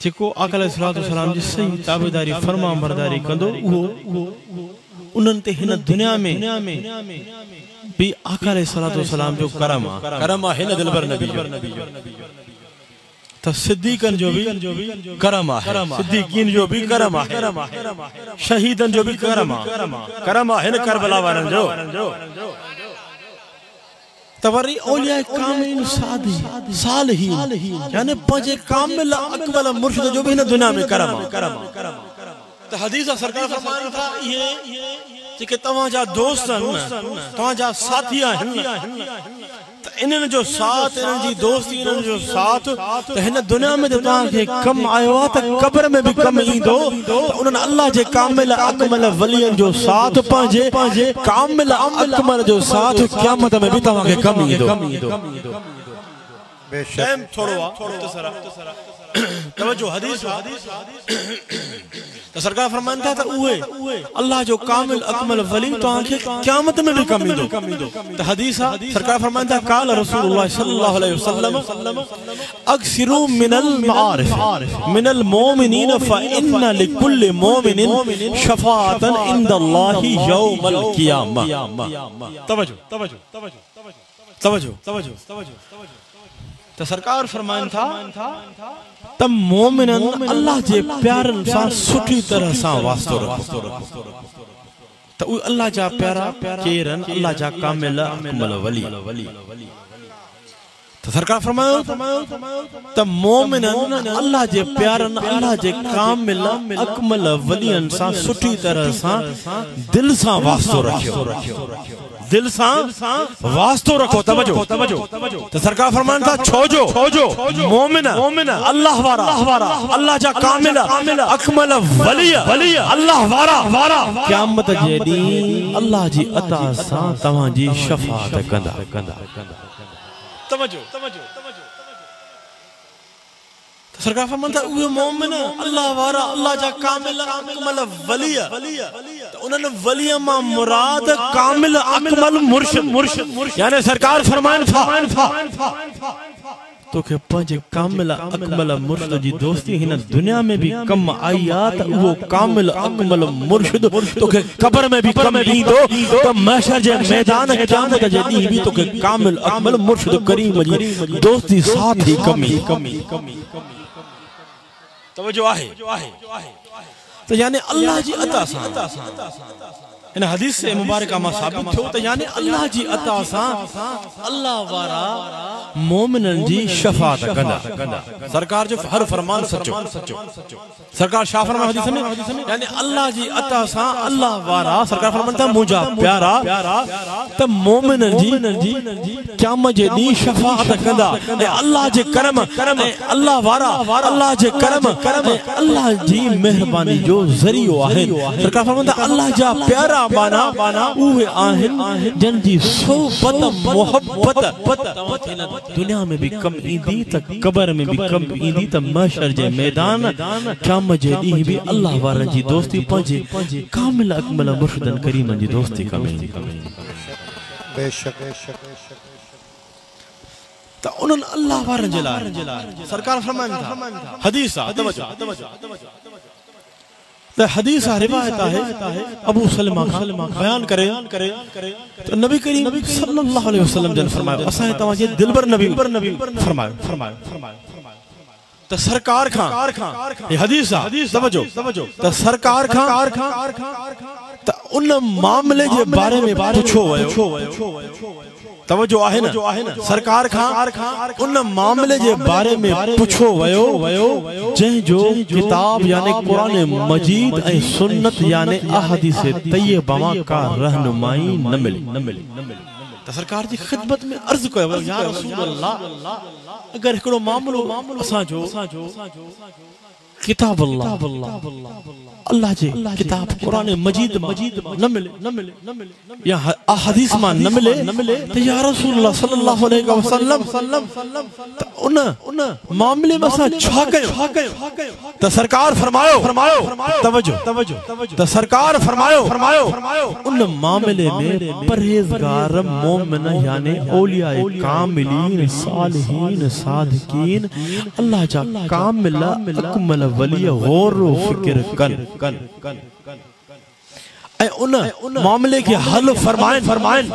A: जेको आका अलैहिस्सलातु वस्सलाम जी सही ताबेदारी फरमा बरदारी कंदो वो उनन ते हिन दुनिया में भी आका अलैहिस्सलातु वस्सलाम जो करम हिन दिलबर नबी तो सिद्दीकन जो भी करम है सिद्दीकीन जो भी करम है शहीदन जो भी करम है हिन करबला वारन जो तवरी औलिया कामिल सालिहीन यानी पंजे कामिल अकमल मुर्शिद जो भी हिन दुनिया में करम तो हदीस सरकार फरमान था ये जेके तवा जा दोस्त तवा जा साथी इन्हनि जो साथ इन्हनि जी दोस्ती इन्हनि जो साथ त हिन दुनिया में तव्हां खे कम आयो आहे त क़ब्र में भी कम ईंदो त उन्हनि अल्लाह जे कामिल अकमल वलियन जो साथ पंहिंजे कामिल अकमल जो साथ क़यामत में भी तव्हां खे कम ईंदो बेशक थोड़ो आहे तवज्जो हदीस तो सरकार फरमान था उहे अल्लाह जो कामिल अकमल वली तो आंखे क़यामत में भी कम ईंदो तो हदीस सरकार फरमान था काल रसूलुल्लाह सल्लल्लाहु अलैहि वसल्लम अक्सिरू मिनल मारिफ मिनल मोमिनीन फइन्ना लिकुल्लि मोमिनिन शफाअतन इंदल्लाहि यौमल क़ियामा तवज्जो तो सरकार फरमान था तब मोमिनन अल्लाह जे प्यारन सा सुठी तरह सा वास्तो रखो तो अल्लाह जा प्यारा केरन अल्लाह जा कामिल अकमल वली तो सरकार फरमायो तब मोमिनन अल्लाह जे प्यारन अल्लाह जे कामिल अकमल वलियन सा सुठी तरह सा दिल सा वास्तो रखो दिल सा वास्तो रखो तवज्जो तो सरकार फरमान था छोजो मोमिन अल्लाह वारा अल्लाह जा कामिल अकमल वली अल्लाह वारा क़यामत जे ॾींहुं अल्लाह जी अता सां तव्हां जी शफ़ाअत कंदा तवज्जो सरकार फरमाता उहे मोमिन अल्लाह वारा अल्लाह जा कामिल अकमल वली तो उन्हनि वली मां मुराद कामिल अकमल मुर्शिद यानी सरकार फरमान था तो के पंजे कामिल अकमल मुर्शिद जी दोस्ती हिन दुनिया में भी कम आई आ त वो कामिल अकमल मुर्शिद तो के कब्र में भी कम ईंदो त महशर जे मैदान क़यामत जे दी भी तो के कामिल अकमल मुर्शिद करीम जी दोस्ती साथ ही कमी तवज्जो आहे तो यानी अल्लाह जी अता सा इन हदीस से मुबारक मा साबित थियो त यानी अल्लाह जी अता सा अल्लाह वारा मोमिनन जी शफाअत कंदा सरकार जो हर फरमान सचो सरकार शाह फरमा हदीस में यानी अल्लाह जी अता सा अल्लाह वारा सरकार फरमाता मुजा प्यारा त मोमिनन जी क़यामत जे दी शफाअत कंदा ए अल्लाह जे करम ए अल्लाह वारा अल्लाह जे करम ए अल्लाह जी मेहरबानी जो ज़रियो आहे सरकार फरमाता अल्लाह जा प्यारा बाना उहे आहिन जन जी सोबत मोहब्बत दुनिया में भी कम ईंदी त कब्र में भी कम ईंदी त महशर जे मैदान क़यामत जे ॾींहुं भी अल्लाह वारनि जी दोस्ती पंहिंजे कामिल अकमल मुर्शिदन करीमन जी दोस्ती कम ईंदी
B: बेशक
A: त उन्हनि अल्लाह वारनि जे लाइ सरकार फरमाइनि था हदीस आहे तवज्जो तो हदीस रिवायत है अबू सलमा बयान करे तो नबी करीम सल्लल्लाहु अलैहि वसल्लम जन फरमायो असा तवा जे दिलबर नबी फरमायो तो सरकार खां ये हदीस तवज्जो तो सरकार खां तो उन मामले जे बारे में पूछो वयो तवज्जो आहे न सरकार खां उन मामले जे बारे में पूछो वयो जंहिं जो किताब यानी कुरान मजीद ऐं सुन्नत यानी अहादीस तय्यबा मां का रहनुमाई न मिली त सरकार जी खिदमत में अर्ज कयो या रसूल अल्लाह अगर एकड़ो मामलो असा जो किताब अल्लाह जे किताब कुरान मजीद न मिले या अहादीस मा न मिले तो या रसूलुल्लाह सल्लल्लाहु अलैहि वसल्लम त उन मामले में असा छा कयो तो सरकार फरमायो तवज्जो तो सरकार फरमायो उन मामले में परहेजगार मोमिन यानी औलियाए कामिलीन सालिहीन सादिकीन अल्लाह जा कामिल अकमल वली गौर फिक्र कन ऐ उन मामले के हल फरमाइन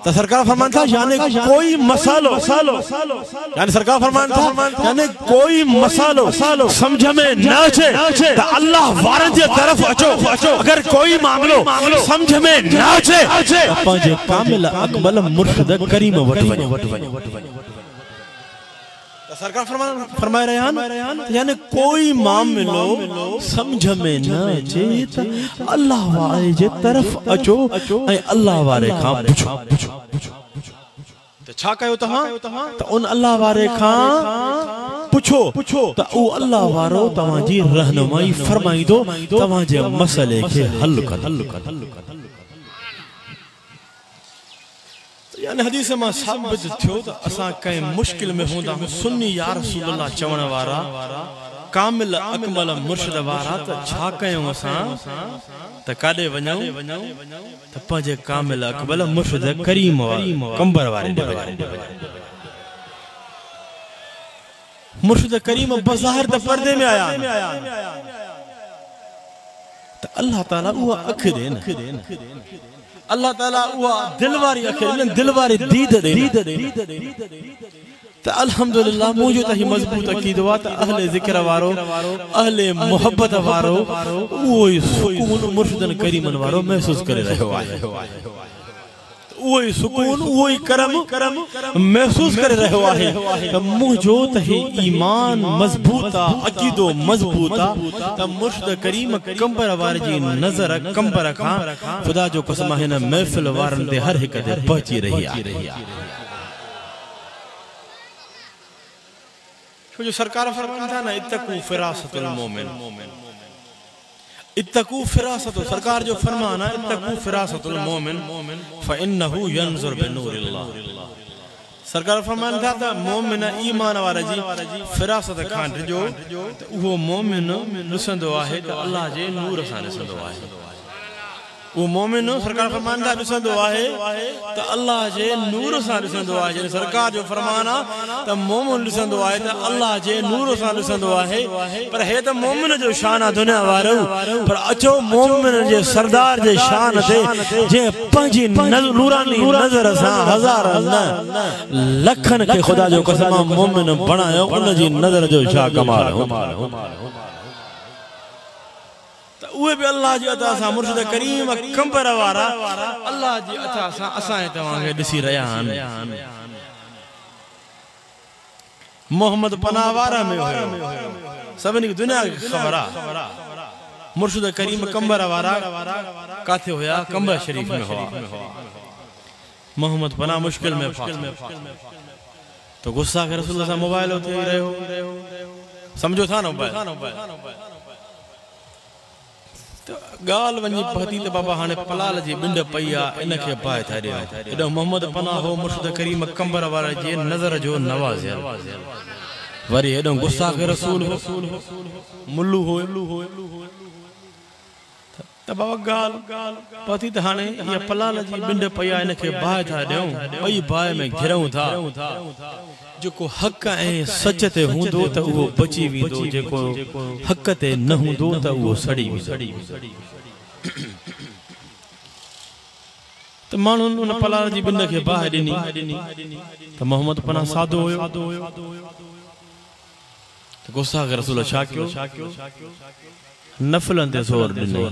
A: तो सरकार फरमान था यानी कोई मसालो यानी सरकार फरमान था यानी कोई मसालो समझ में न अचे तो अल्लाह वारन जे तरफ अचो अगर कोई मामलो समझ में न अचे पंहिंजे कामिल अकमल मुर्शिद करीम वटि सरकार फरमाए रहे यानी कोई मामलो समझ में न अचे त अल्लाह वारे जे तरफ अचो ऐं अल्लाह वारे खां पुछो त छा कयो तहां त उन अल्लाह वारे खां पुछो त उ अल्लाह वारो तव्हां जी रहनुमाई फरमाईंदो तव्हां जे मसले खे हल कंदो यानी हदीस में साबित थियो त असा कई मुश्किल में होंदा सुन्नी या रसूल अल्लाह चवण वारा कामिल अकमल मुर्शिद वारा त छा कयूं असा त काडे वञूं त पंहिंजे कामिल अकमल मुर्शिद करीम कंबर वारे मुर्शिद करीम बज़ाहिर त पर्दे में आया त अल्लाह ताला उहा अख दे न अल्लाह ताला उहा दिलवारी अखिर दिलवारी दीद दे त अल्हम्दुलिल्लाह मुझे त ही मजबूत अकीदो आ त अहले जिक्र वारो अहले मोहब्बत वारो ओई सुकून मुर्शिदन करीमन वारो महसूस करे रहो आहे ओई सुकून ओई करम महसूस करे रहो आहे त मुझो त ही ईमान मजबूता अकीदो मजबूता त मुर्शिद करीम कंबर वार जी नजर कंबर खां खुदा जो कसम है न महफिल वारन ते हर एक दे पहुंची रही आहे छो जो सरकार फरमाता ना इत्तकू फिरासतुल मोमिन इत्तकू फिरासत सरकार जो फरमान है इत्तकू फिरासतुल मोमिन फइन्नहु यंजुर बिनूरिल्लाह सरकार फरमान था त मोमिन ईमान वारा जी फिरासत खां जो वो मोमिन ॾिसंदो आहे त अल्लाह जे नूर सां ॾिसंदो आहे वो मोमिन सरकार फरमांदा ॾिसंदो आहे त अल्लाह जे नूर सां ॾिसंदो आहे। जॾहिं सरकार जो फरमान आहे त मोमिन ॾिसंदो आहे त अल्लाह जे नूर सां ॾिसंदो आहे। पर हे त मोमिन जो शान आहे दुनिया वारो, पर अचो मोमिन जे सरदार जे शान ते जे पंहिंजी नूरानी नज़र सां हज़ार न लखनि खे ख़ुदा जो कसम मोमिन बणायो, उन जी नज़र जो छा कमाल हो। उहे भी अल्लाह जी अता सां मुर्शिद करीम कंबर वारा अल्लाह जी अता सां असां तव्हां खे ॾिसी रहिया आहिनि। मोहम्मद पनाह वारा में हुयो, सभिनी खे दुनिया खे ख़बर आहे मुर्शिद करीम कंबर वारा काथे हुया, कंबर शरीफ में हुआ। मोहम्मद पनाह मुश्किल में तो गुस्सा के रसूल सां मोबाइल थी रहियो, समझो था न मोबाइल गाल वञी पहुती त बाबा हाणे पलाल जी बिंड पई आहे, इनखे बाहि था ॾियो। एॾो मोहम्मद पनाह हो मुर्शिद करीम कंबर वारे जी नज़र जो नवाज़ियल। वरी एॾो गुस्सा के रसूल हो, मुल्लू हो त बाबा गाल पहुती त हाणे इहा पलाल जी बिंड पई आहे, इनखे बाहि था ॾियूं, ॿई बाहि में घिरऊं था। जेको हक़ ऐं सच ते हूंदो त उहो बची वेंदो, जेको हक़ ते न हूंदो त उहो सड़ी वेंदो। त माण्हुनि उन पलाल जी बिंड खे बाहि ॾिनी त मोहम्मद पनाह सादो हुयो त गुस्सा के रसूल छा कयो, नफ़िलनि ते ज़ोर ॾिनो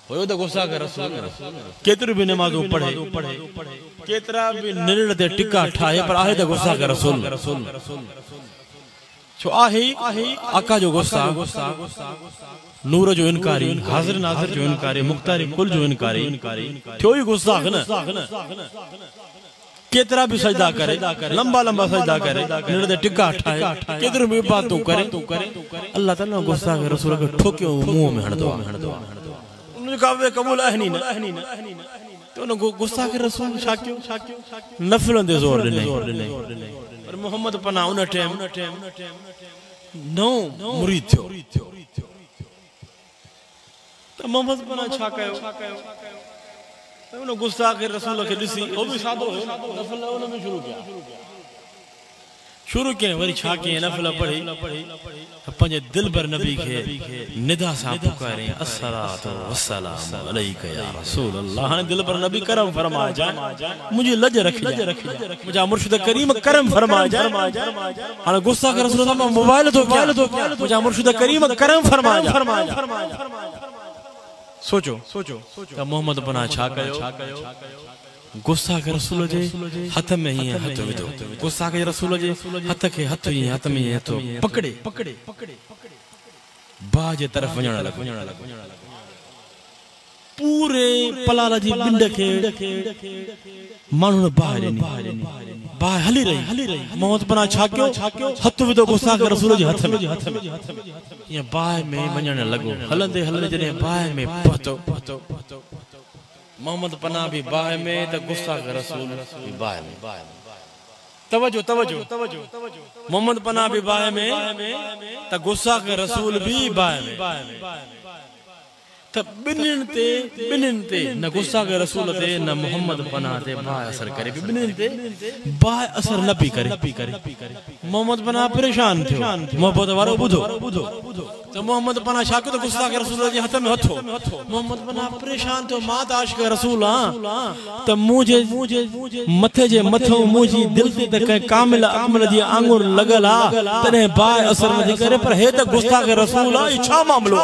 A: हुयो त गुस्सा के रसूल केतिरी भी नमाज़ूं पढ़े, केतिरा भी निरड़ ते टिका ठाहे, पर आहे त गुस्सा के रसूल। छो आहे आका जो गुस्सा, नूर जो इनकारी, हाज़िर नाज़िर जो इनकारी, मुख्तारी कुल जो इनकारी थियो ई गुस्सा न। केतिरा भी सजदा करे, लंबा लंबा सजदा करे, निरड़ ते टिका ठाहे, केतिरी भी बातूं करे, अल्लाह ताला गुस्सा के रसूल खे ठोकियो मुंह में हणदो आहे। कबूल अहनी न तो उन गुस्सा के रसूल छा कयो, नफ़िलनि ते ज़ोर ॾिने। पर मोहम्मद पनाह उन टाइम नओं मुरीद थियो त मोहम्मद पनाह छा कयो, उन गुस्सा के रसूल खे ॾिसी वो भी सादो हुयो, नफ़िल उन में शुरू कयईं। वरी छा कयईं, नफ़िल पढ़ी पंहिंजे दिलबर नबी खे निदा सां पुकारियईं, अस्सलातु वस्सलामु अलैका या रसूल अल्लाह। हाणे दिलबर नबी करम फरमा जाए, मुंहिंजी लज रखी मुंहिंजा मुर्शिद करीम करम फरमा जाए। हाणे गुस्सा के रसूल सां मोबाइल तो मुंहिंजा मुर्शिद करीम करम फरमा जाए। सोचो त मोहम्मद पनाह छा कयो, गुस्सा के रसूल जे हथ में ही हथ विधो, गुस्सा के रसूल जे हथ के हथ ही हथ में हथ पकड़े बाह जे तरफ वञण लॻो। पूरे पलाल जी बिंड खे माण्हुनि बाह ॾिनी, बाह हली रही। मोहम्मद पनाह छा कयो, हथ विधो गुस्सा के रसूल जे हथ में, ईअं बाह में वञण लॻो। हलंदे जॾहिं बाह में पहुतो, मोहम्मद पनाह भी बाह में त गुस्सा के रसूल भी बाह में। तवज्जो मोहम्मद पनाह भी बाह में त गुस्सा के रसूल भी बाह में। त बिन्हिनि ते न गुस्सा के रसूल ते न मोहम्मद पनाह ते बाह असर करे, बिन्हिनि ते बाह असर न पई करे। मोहम्मद पनाह परेशान थियो, मोहब्बत वारो ॿुधो त मोहम्मद पनाह छा कयो, गुस्सा के रसूल जे हथ में हथो। मोहम्मद पनाह परेशान थियो, मां त आशिक़ रसूल आहियां त मुंहिंजे मथे जे मथो मुंहिंजी दिल ते त कंहिं कामिल अकमल जी आंगुर लॻल आहे, तॾहिं बाह असर नथी करे। पर हे त गुस्सा के रसूल आहे, ही छा मामलो,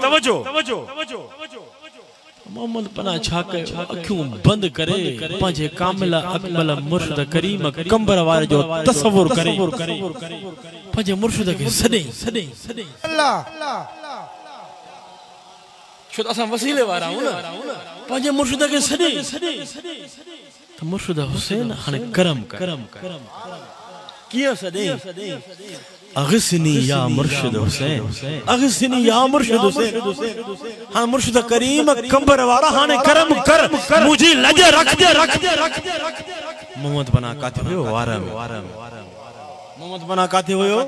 A: तवज्जो। मोहम्मद पनाह छा कयो, अखियूं बंद करे पंहिंजे कामिल अकमल मुर्शिद करीम कंबर वारे जो तसव्वुर करे पंहिंजे मुर्शिद खे सॾे। छो त असां वसीले वारा आहियूं न, पंहिंजे मुर्शिद खे सॾे त मुर्शिद हुसैन हाणे करम कीअं सॾे, अग़िसनी या मुर्शिद हुसैन, अग़िसनी या मुर्शिद हुसैन। हाणे मुर्शिद करीम कंबर वारा हाणे करम कर, मुंहिंजी लज रख। मोहम्मद पनाह काथे हुयो, वार में। मोहम्मद बना काथे होयो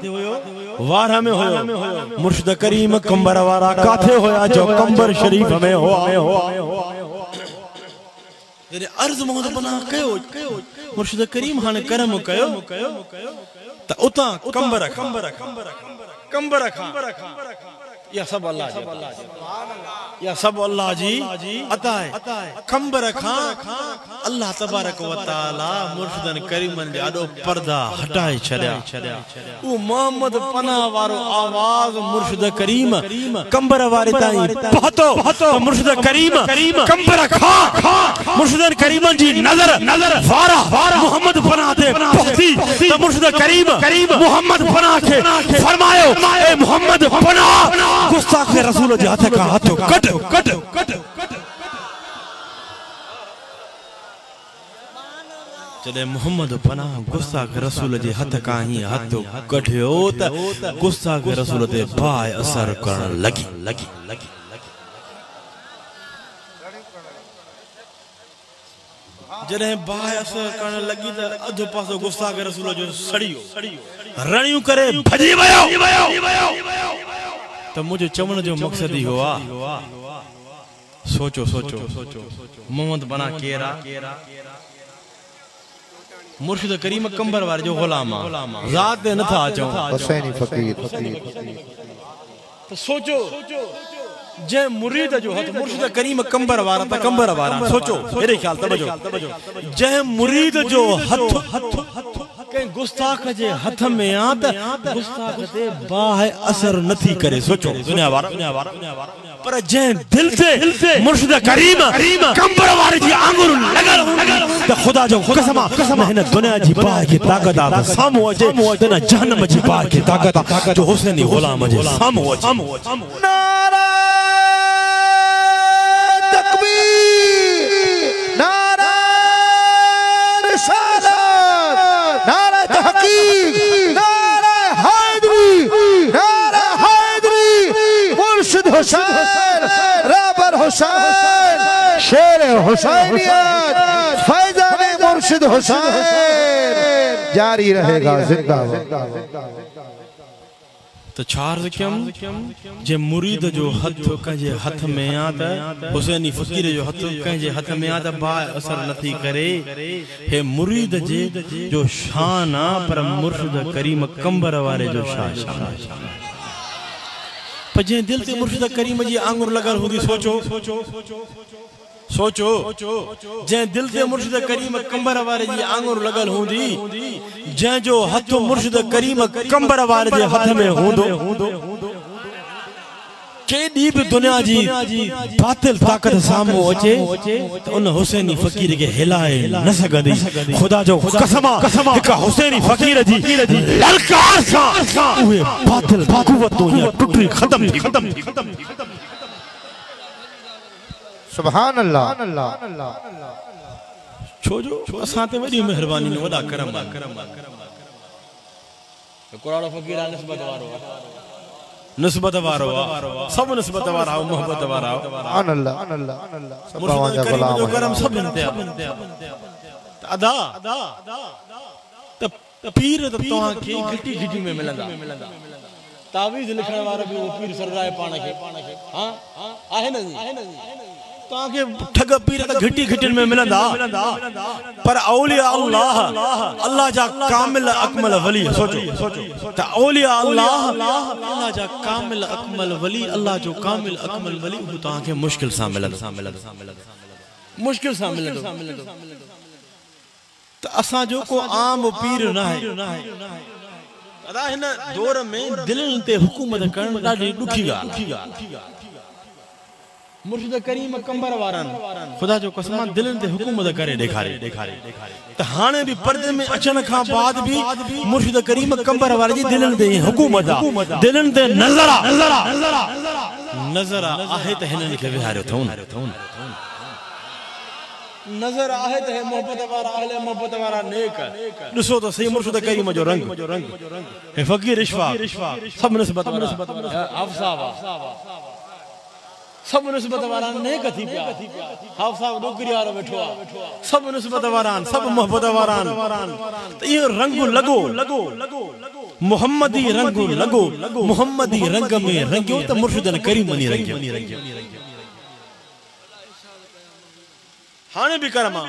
A: वारा में होयो मुर्शिद करीम कंबर वारा काथे होया जो कंबर शरीफ में हो तेरे अर्ज मोहम्मद बना कयो मुर्शिद करीम हाने करम कयो त उता कंबर खा या सब अल्लाह जी या सब अल्लाह जी अता है कंबर खा अल्लाह तबारक व तआला मुर्शिदन करीमन जे आडो पर्दा हटाए छड़या ओ मोहम्मद पना वारो आवाज मुर्शिद करीम कंबर वारे ताई पहुतो तो मुर्शिद करीम कंबर खा मुर्शिदन करीमन जी नजर वारा मोहम्मद पना ते पहुती तो मुर्शिद करीम मोहम्मद पना के फरमायो ए मोहम्मद पना गुस्ताख रसूल जे हाथ का हाथो कट जदे मोहम्मद पनाह गुस्ताख रसूल जे हथ का ही हाथो कढियो त गुस्ताख रसूल ते बाय असर करण लगी जदे बाय असर करण लगी त अध पासो गुस्ताख रसूल जो सड़ियो रणियो करे भजी वयो तो मुझे चवण जो मकसद ही हुआ सोचो मोहम्मद बना केरा मुर्शिद करीम कंबर वार जो गुलाम जात न था अचो
B: हुसैनी फकीर
A: तो सोचो जे मुरीद जो हथ मुर्शिद करीम कंबर वारा सोचो मेरे ख्याल तवज्जो जे मुरीद जो हथ के गुस्ताख जे हथ में आ त गुस्ताख ते बाहे असर नथी करे सोचो दुनिया वारा पर जे दिल से मुर्शिद करीम कंबर वारे जी आंगुर लगल त खुदा जो कसम हिन दुनिया जी बाह की ताकत आ सामो अचे त जहन्नम जी बाह की ताकत जो हुसैनी गुलाम जे सामो अचे
B: नारा तकबीर नारा रिसालत नारा तहकीक नारा हैदरी मुर्शिद हुसैन राबर हुसैन शेर हुसैनियत फैजान मुर्शिद हुसैन जारी रहेगा जिंदाबाद
A: तो चार क्यों जे मुरीद जो हथ कंजे हथ में आ त हुसैनी फकीर जो हथ कंजे हथ में आ त बा असर नथी करे हे मुरीद जे जो शान आ पर मुर्शिद करीम कंबर वारे जो शान पर जे दिल ते मुर्शिद करीम जी आंगुर लगल होगी सोचो जे दिल ते मुर्शिद करीम कंबर वारे जी आंगुर लगल होंदी जे जो हथ मुर्शिद करीम कंबर वारे जे हथ में होंदो केडी भी दुनिया जी बातिल ताकत सामो अचे तो उन हुसैनी फकीर के हिलाए न सकदी खुदा जो कसम एक हुसैनी फकीर जी ललकार सा उहे बातिल कुवत तो या टुटी खत्म थी
B: सुभान अल्लाह
A: छोजो असां ते वडी मेहरबानी ने वडा करम कुराड़ो फकीर निस्बत वारो सब निस्बत वारा मोहब्बत वारा
B: सुभान अल्लाह सब
A: मुर्शिद करीम जो करम सब इंते अदा त पीर त तोहा के घिटी में मिलंदा तावीज लिखण वारो भी वो पीर सरराए पाण के हां आहे न ताके ठग पीर त घिटी में मिलंदा पर औलिया अल्लाह जा कामिल अकमल वली सोचो त औलिया अल्लाह जा कामिल अकमल वली अल्लाह जो कामिल अकमल वली वो ताके मुश्किल सा मिलंदा त असा जो को आम पीर ना है अदा हिन दौर में दिलन ते हुकूमत करण ॾाढी ॾुखी ॻाल्हि मुर्शिद करीम कंबर वारन खुदा जो कसम दिलन ते हुकूमत करे ॾेखारे त हाणे भी पर्दे में अचण खां बाद भी मुर्शिद करीम कंबर वारे जी दिलन ते हुकूमत दिलन ते नज़र आहे त हिनन खे विहारियो थऊं नजर आहे त मोहब्बत वारा अहले मोहब्बत वारा नेक ॾिसो त सही मुर्शिद करीम जो रंग हे फकीर इशफाक सब निस्बत अफसावा सब निस्बत वारान नेक थी पिया हाफ साहब नौकरी वारो बैठो आ सब निस्बत वारान सब मोहब्बत वारान तो ये रंग लगो मोहम्मदी रंग लगो मोहम्मदी रंग में रंगियो तो मुर्शिदन करीम नहीं रंगियो हाने भी करमा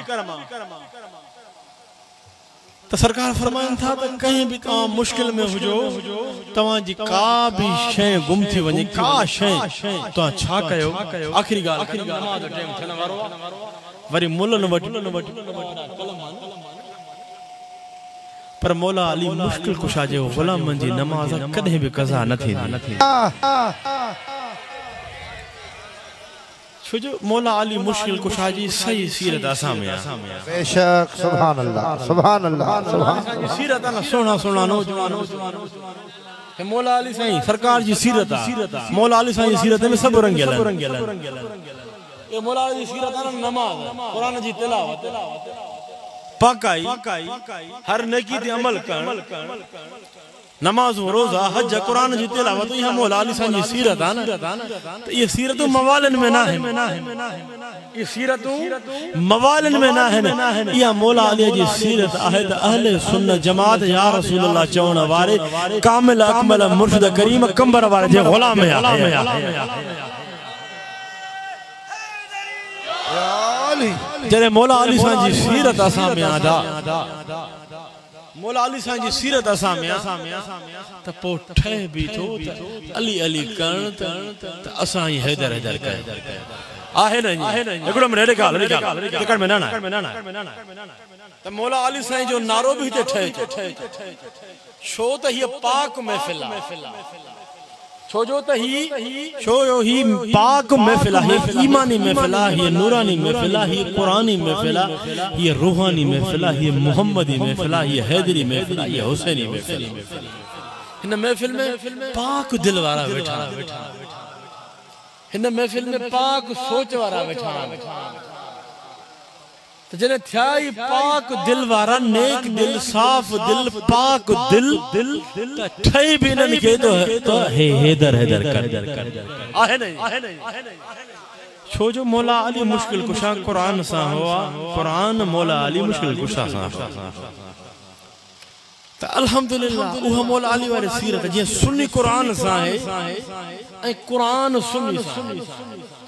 A: तो सरकार फरमान था तो कहीं भी तवा मुश्किल में हुजो तवा जी का भी शय गुम थी वने का शय तो छा कयो आखिरी गाल नमाज टाइम थन वारो वरी मुल्लन वट पर मौला अली मुश्किल कुशा जो गुलाम जी नमाज कदे भी कज़ा न थी छो मौला अली मुश्किल कुशा जी सही सीरत असा में
B: बेशक सुभान अल्लाह सीरत ना सोना नौजवानो
A: मौला अली साईं सरकार जी सीरत मौला अली साईं सीरत में सब रंगेला ये मौला अली सीरत ना नमाज कुरान जी तिलावत पाकाई हर नेकी ते अमल कर नमाज रोजा हज कुरान जी तिलावत ये मौला अली साईं जी सीरत है ना तो ये सीरत मवालन में ना है ये सीरत मवालन में ना है ये मौला अली जी सीरत आहे त अहले सुन्नत जमात या रसूल अल्लाह चवण वारे कामिल अकमल मुर्शिद करीम कंबर वारे जे गुलाम है जरे मौला अली साईं जी सीरत असा में आदा मौला अली साईं जी सीरत असा में त पो ठह भी थो अली अली करण त असा ही हैदर कर आहे नहीं एकड़ो में रेड गाल टिकट में ना त मौला अली साईं जो नारो भी ते ठह छो त ये पाक महफिल छो जो ही पाक महफिल है ईमानी महफिल है नूरानी महफिल है कुरानी महफिल है रूहानी महफिल है मोहम्मदी महफिल है हैदरी महफिल है हुसैनी महफिल इन महफिल में पाक दिल वाला बैठा इन महफिल में पाक सोच वाला बैठा तो जने थया ही पाक दिल वारा नेक दिल साफ दिल पाक दिल ठई भी न के तो हैदर कर आहे नहीं छो जो मौला अली मुश्किल कुशा कुरान सा हुआ कुरान मौला अली मुश्किल कुशा सा तो अल्हम्दुलिल्लाह उह मौला अली वारे सीरत जे सुन्नी कुरान सा है ए कुरान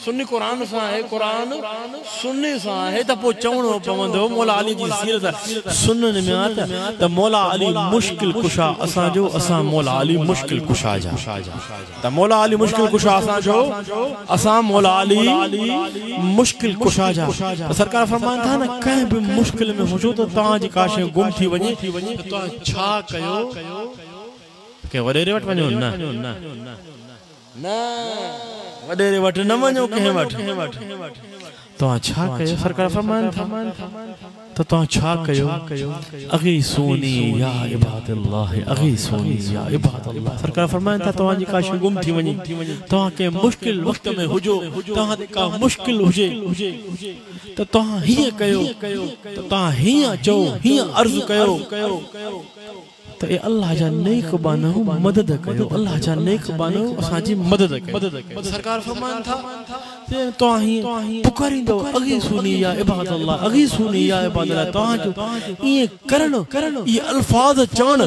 A: सुन्नी कुरान सा है कुरान सुन्नी सा है त पो चवणो पवंदो मौला अली जी सीरत सुनन में आता त मौला अली मुश्किल कुशा असा जो असा मौला अली मुश्किल कुशा जा त मौला अली मुश्किल कुशा असा जो असा मौला अली मुश्किल कुशा जा सरकार फरमान था ना कहीं भी मुश्किल में हुजो तो ता जी काशे गुम थी वने तो छा कयो के वडेरे वट वने ना वडेरे वट न वणो के वट तो छा कयो सरकार फरमान था तो छा कयो अगी सोनी या इबादल्लाह अगी सोनी या इबादल्लाह सरकार फरमान था तो जी काश गुम थी वनी तो के मुश्किल वक्त में हुजो तो का मुश्किल हुजे तो ही कयो तो ही चो ही अर्ज कयो तो ए अल्लाह जा नेक बानो मदद कयो अल्लाह जा नेक बानो असा जी मदद कयो सरकार फरमान था तो ही पुकारिंदो अगी सुनी या इबादल्लाह अगी सुनी या इबादल्लाह तो जो ये करनो ये अल्फाज चवण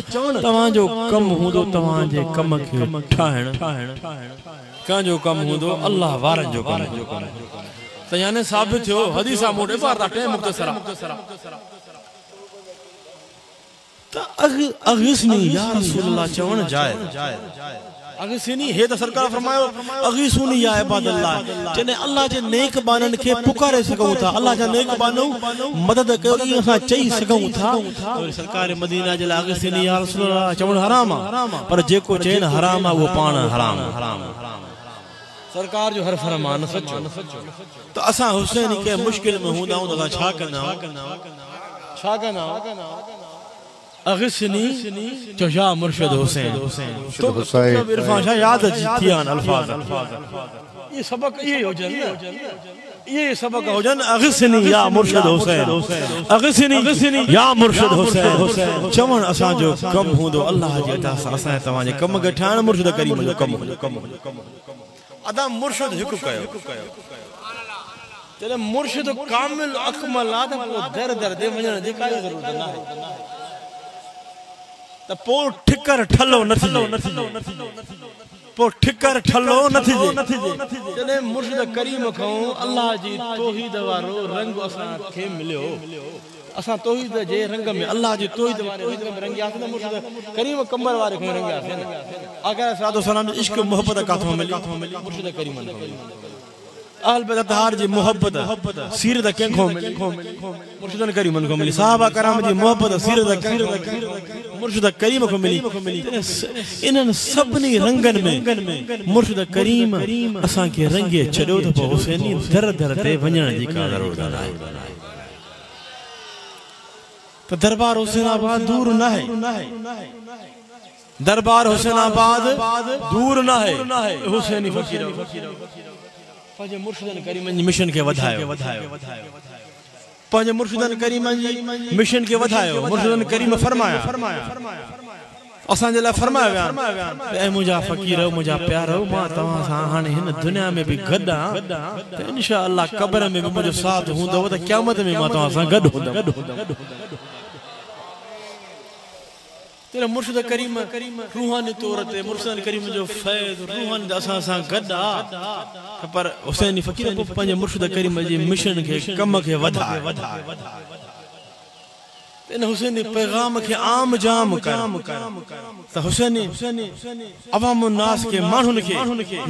A: तवा जो कम हुंदो तवा जे कम के ठाहण का जो कम हुंदो अल्लाह वारन जो कम तो यानी साबित थियो हदीसा मोटे बार ता टाइम मुख्तसरा अगिसनी या रसूल अल्लाह चवण जाए अगिसनी हे तो सरकार फरमायो अगिसनी या इबादल्लाह जने अल्लाह जे नेक बानन के पुकारे सकूं था अल्लाह जा नेक बानो मदद कयो ई असा चई सकूं था तो सरकार मदीना जे अगिसनी या रसूल अल्लाह चवण हराम पर जेको चेन हराम वो पाण हराम सरकार जो हर फरमान सचो तो असा हुसैन के मुश्किल में हुंदा तो छा करना अगिसनी जो या मुर्शिद हुसैन तो इरफान शाह याद थियान अल्फाज ये सबक ये हो जन ये सबक हो जन अगिसनी या मुर्शिद हुसैन अगिसनी या मुर्शिद हुसैन चवण असा जो कम हुंदो अल्लाह जी अता असा तवा जे कम गठाण मुर्शिद करीम जो कम अदा मुर्शिद हिकु कयो चले मुर्शिद कामिल अकमल आ त पो दर दर दे वणन जी काई जरूरत ना है त पो ठिकर ठलो नथी पो ठिकर ठलो नथी चले मुर्शिद करीम खो अल्लाह जी तौहीद वारो रंग असा के मिलियो असा तौहीद जे रंग में अल्लाह जी तौहीद वारे रंग में रंगिया न मुर्शिद करीम कंबर वारे खो रंगिया न अगर सादो सलाम इश्क मोहब्बत काथो मिली मुर्शिद करीम खो अहल बेदतार जी मोहब्बत सीरत के खो मिली मुर्शिद करीम खो मिली साहबा कराम जी मोहब्बत सीरत मुर्शिद करीम को मिली इन सबनी रंगन में मुर्शिद करीम असा के रंगे छड़ो तो हुसैनी दर दर ते वणन जी का जरूरत ना है तो दरबार हुसैनाबाद दूर ना है दरबार हुसैनाबाद दूर ना है हुसैनी फकीर पंहिंजे मुर्शिदन करीम जी मिशन के वधायो पंहिंजे मुर्शिदन करीम जी मिशन के वधायो मुर्शिदन करीम फरमाया असा जे ला फरमाया ए मुजा फकीर मुजा प्यारो मां तवा सा हाने हिन दुनिया में भी गदा त इंशाअल्लाह कब्र में भी मुजो साथ हुंदो त क़यामत में मां तवा सा गड हुंदो तेरा मुर्शिद करीम रूहानी तौर ते मुर्शिद करीम जो फैज़ रूहानी असा सा गदा पर हुसैनी फकीर पंहिंजे मुर्शिद करीम जी मिशन के कम के वधाए इन हुसैनी पैगाम के आम जाम कर त हुसैनी अवाम नास के मानुन के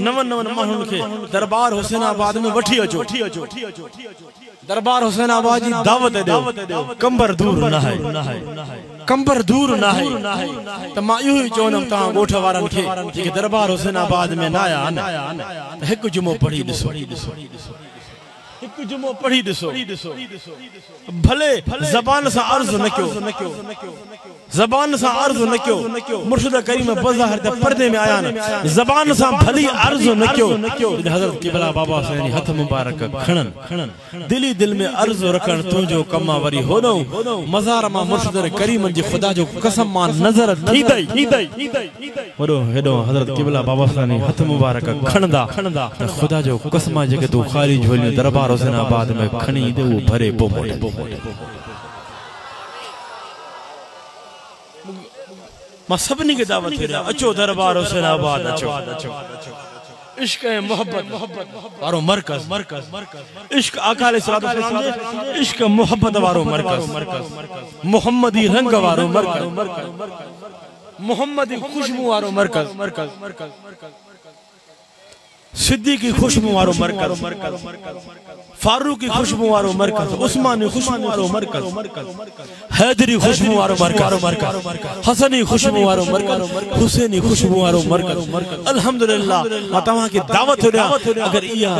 A: नवन मानुन के दरबार हुसैनाबाद में वठी अचो दरबार हुसैनाबाद जी दावत दो कंबर दूर ना है कंबर दूर ना है त मां इहो ही चवंदम ता गोठ वारन के जे दरबार हुसैनाबाद में ना आया एक जुमो पढ़ी दिसो एक जुमो पढ़ी दिसो भले जबान सा अर्ज न क्यों जबान सा अर्ज न क्यों मुर्शिद करीम बज़ाहिर ते पर्दे में आया न जबान सा भली अर्ज न क्यों हजरत किबला बाबा सैनी हथ मुबारक खणन दिली दिल में अर्ज रखन तुजो कमा वरी होनो मजार मा मुर्शिद करीम जी खुदा जो कसम मा नजर थी दई वडो हेडो हजरत किबला बाबा सैनी हथ मुबारक खणदा खुदा जो कसम जके तू खाली झोली दरबार हुसैनाबाद में खणी दे वो भरे पो मोटे मां सबनी के दावत दे अचो दरबार हुसैनाबाद अचो इश्क है मोहब्बत वारो मरकज इश्क आका अलैहिस्सलातु वस्सलाम जे इश्क मोहब्बत वारो मरकज मोहम्मदी रंग वारो मरकज मोहम्मदी खुशबू वारो मरकज सिद्दीकी खुशबू वारो मरकज फारूकी खुशबू वारो मरकज उस्मानी खुशबू वारो मरकज हैदरी खुशबू वारो मरकज हसनी खुशबू वारो मरकज हुसैनी खुशबू वारो मरकज अल्हम्दुलिल्लाह मां तवा के दावत दिया अगर इया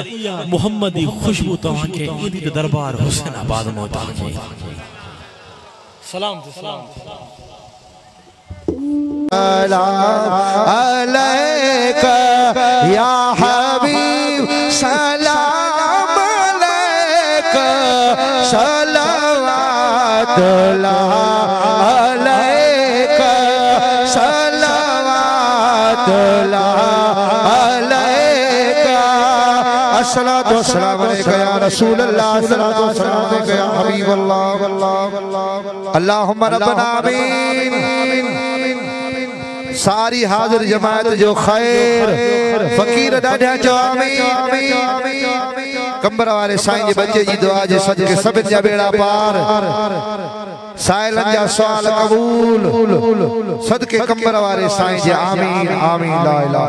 A: मोहम्मदी खुशबू तवा के ईदी दरबार हुसैनाबाद में ता के सलाम
B: अलैका या हबीब सलाम अलैका सलावतुल्लाह अलैका सलावतुल्लाह अलैका अस्सलातु वस्सलामु अलैका या रसूल अल्लाह अस्सलातु वस्सलामु अलैका या हबीब अल्लाह अल्लाहुम्मा रब्बना आमीन सारी हाजिर जमात जो खैर फकीर डाढा जो आमीन कंबर वाले साईं जे बच्चे जी दुआ जे सदके सभिन जा बेड़ा पार साइलन जा सवाल कबूल सदके कंबर वाले साईं जे आमीन ला इलाहा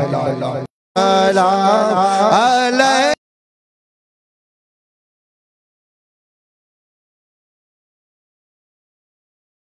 B: इल्लल्लाह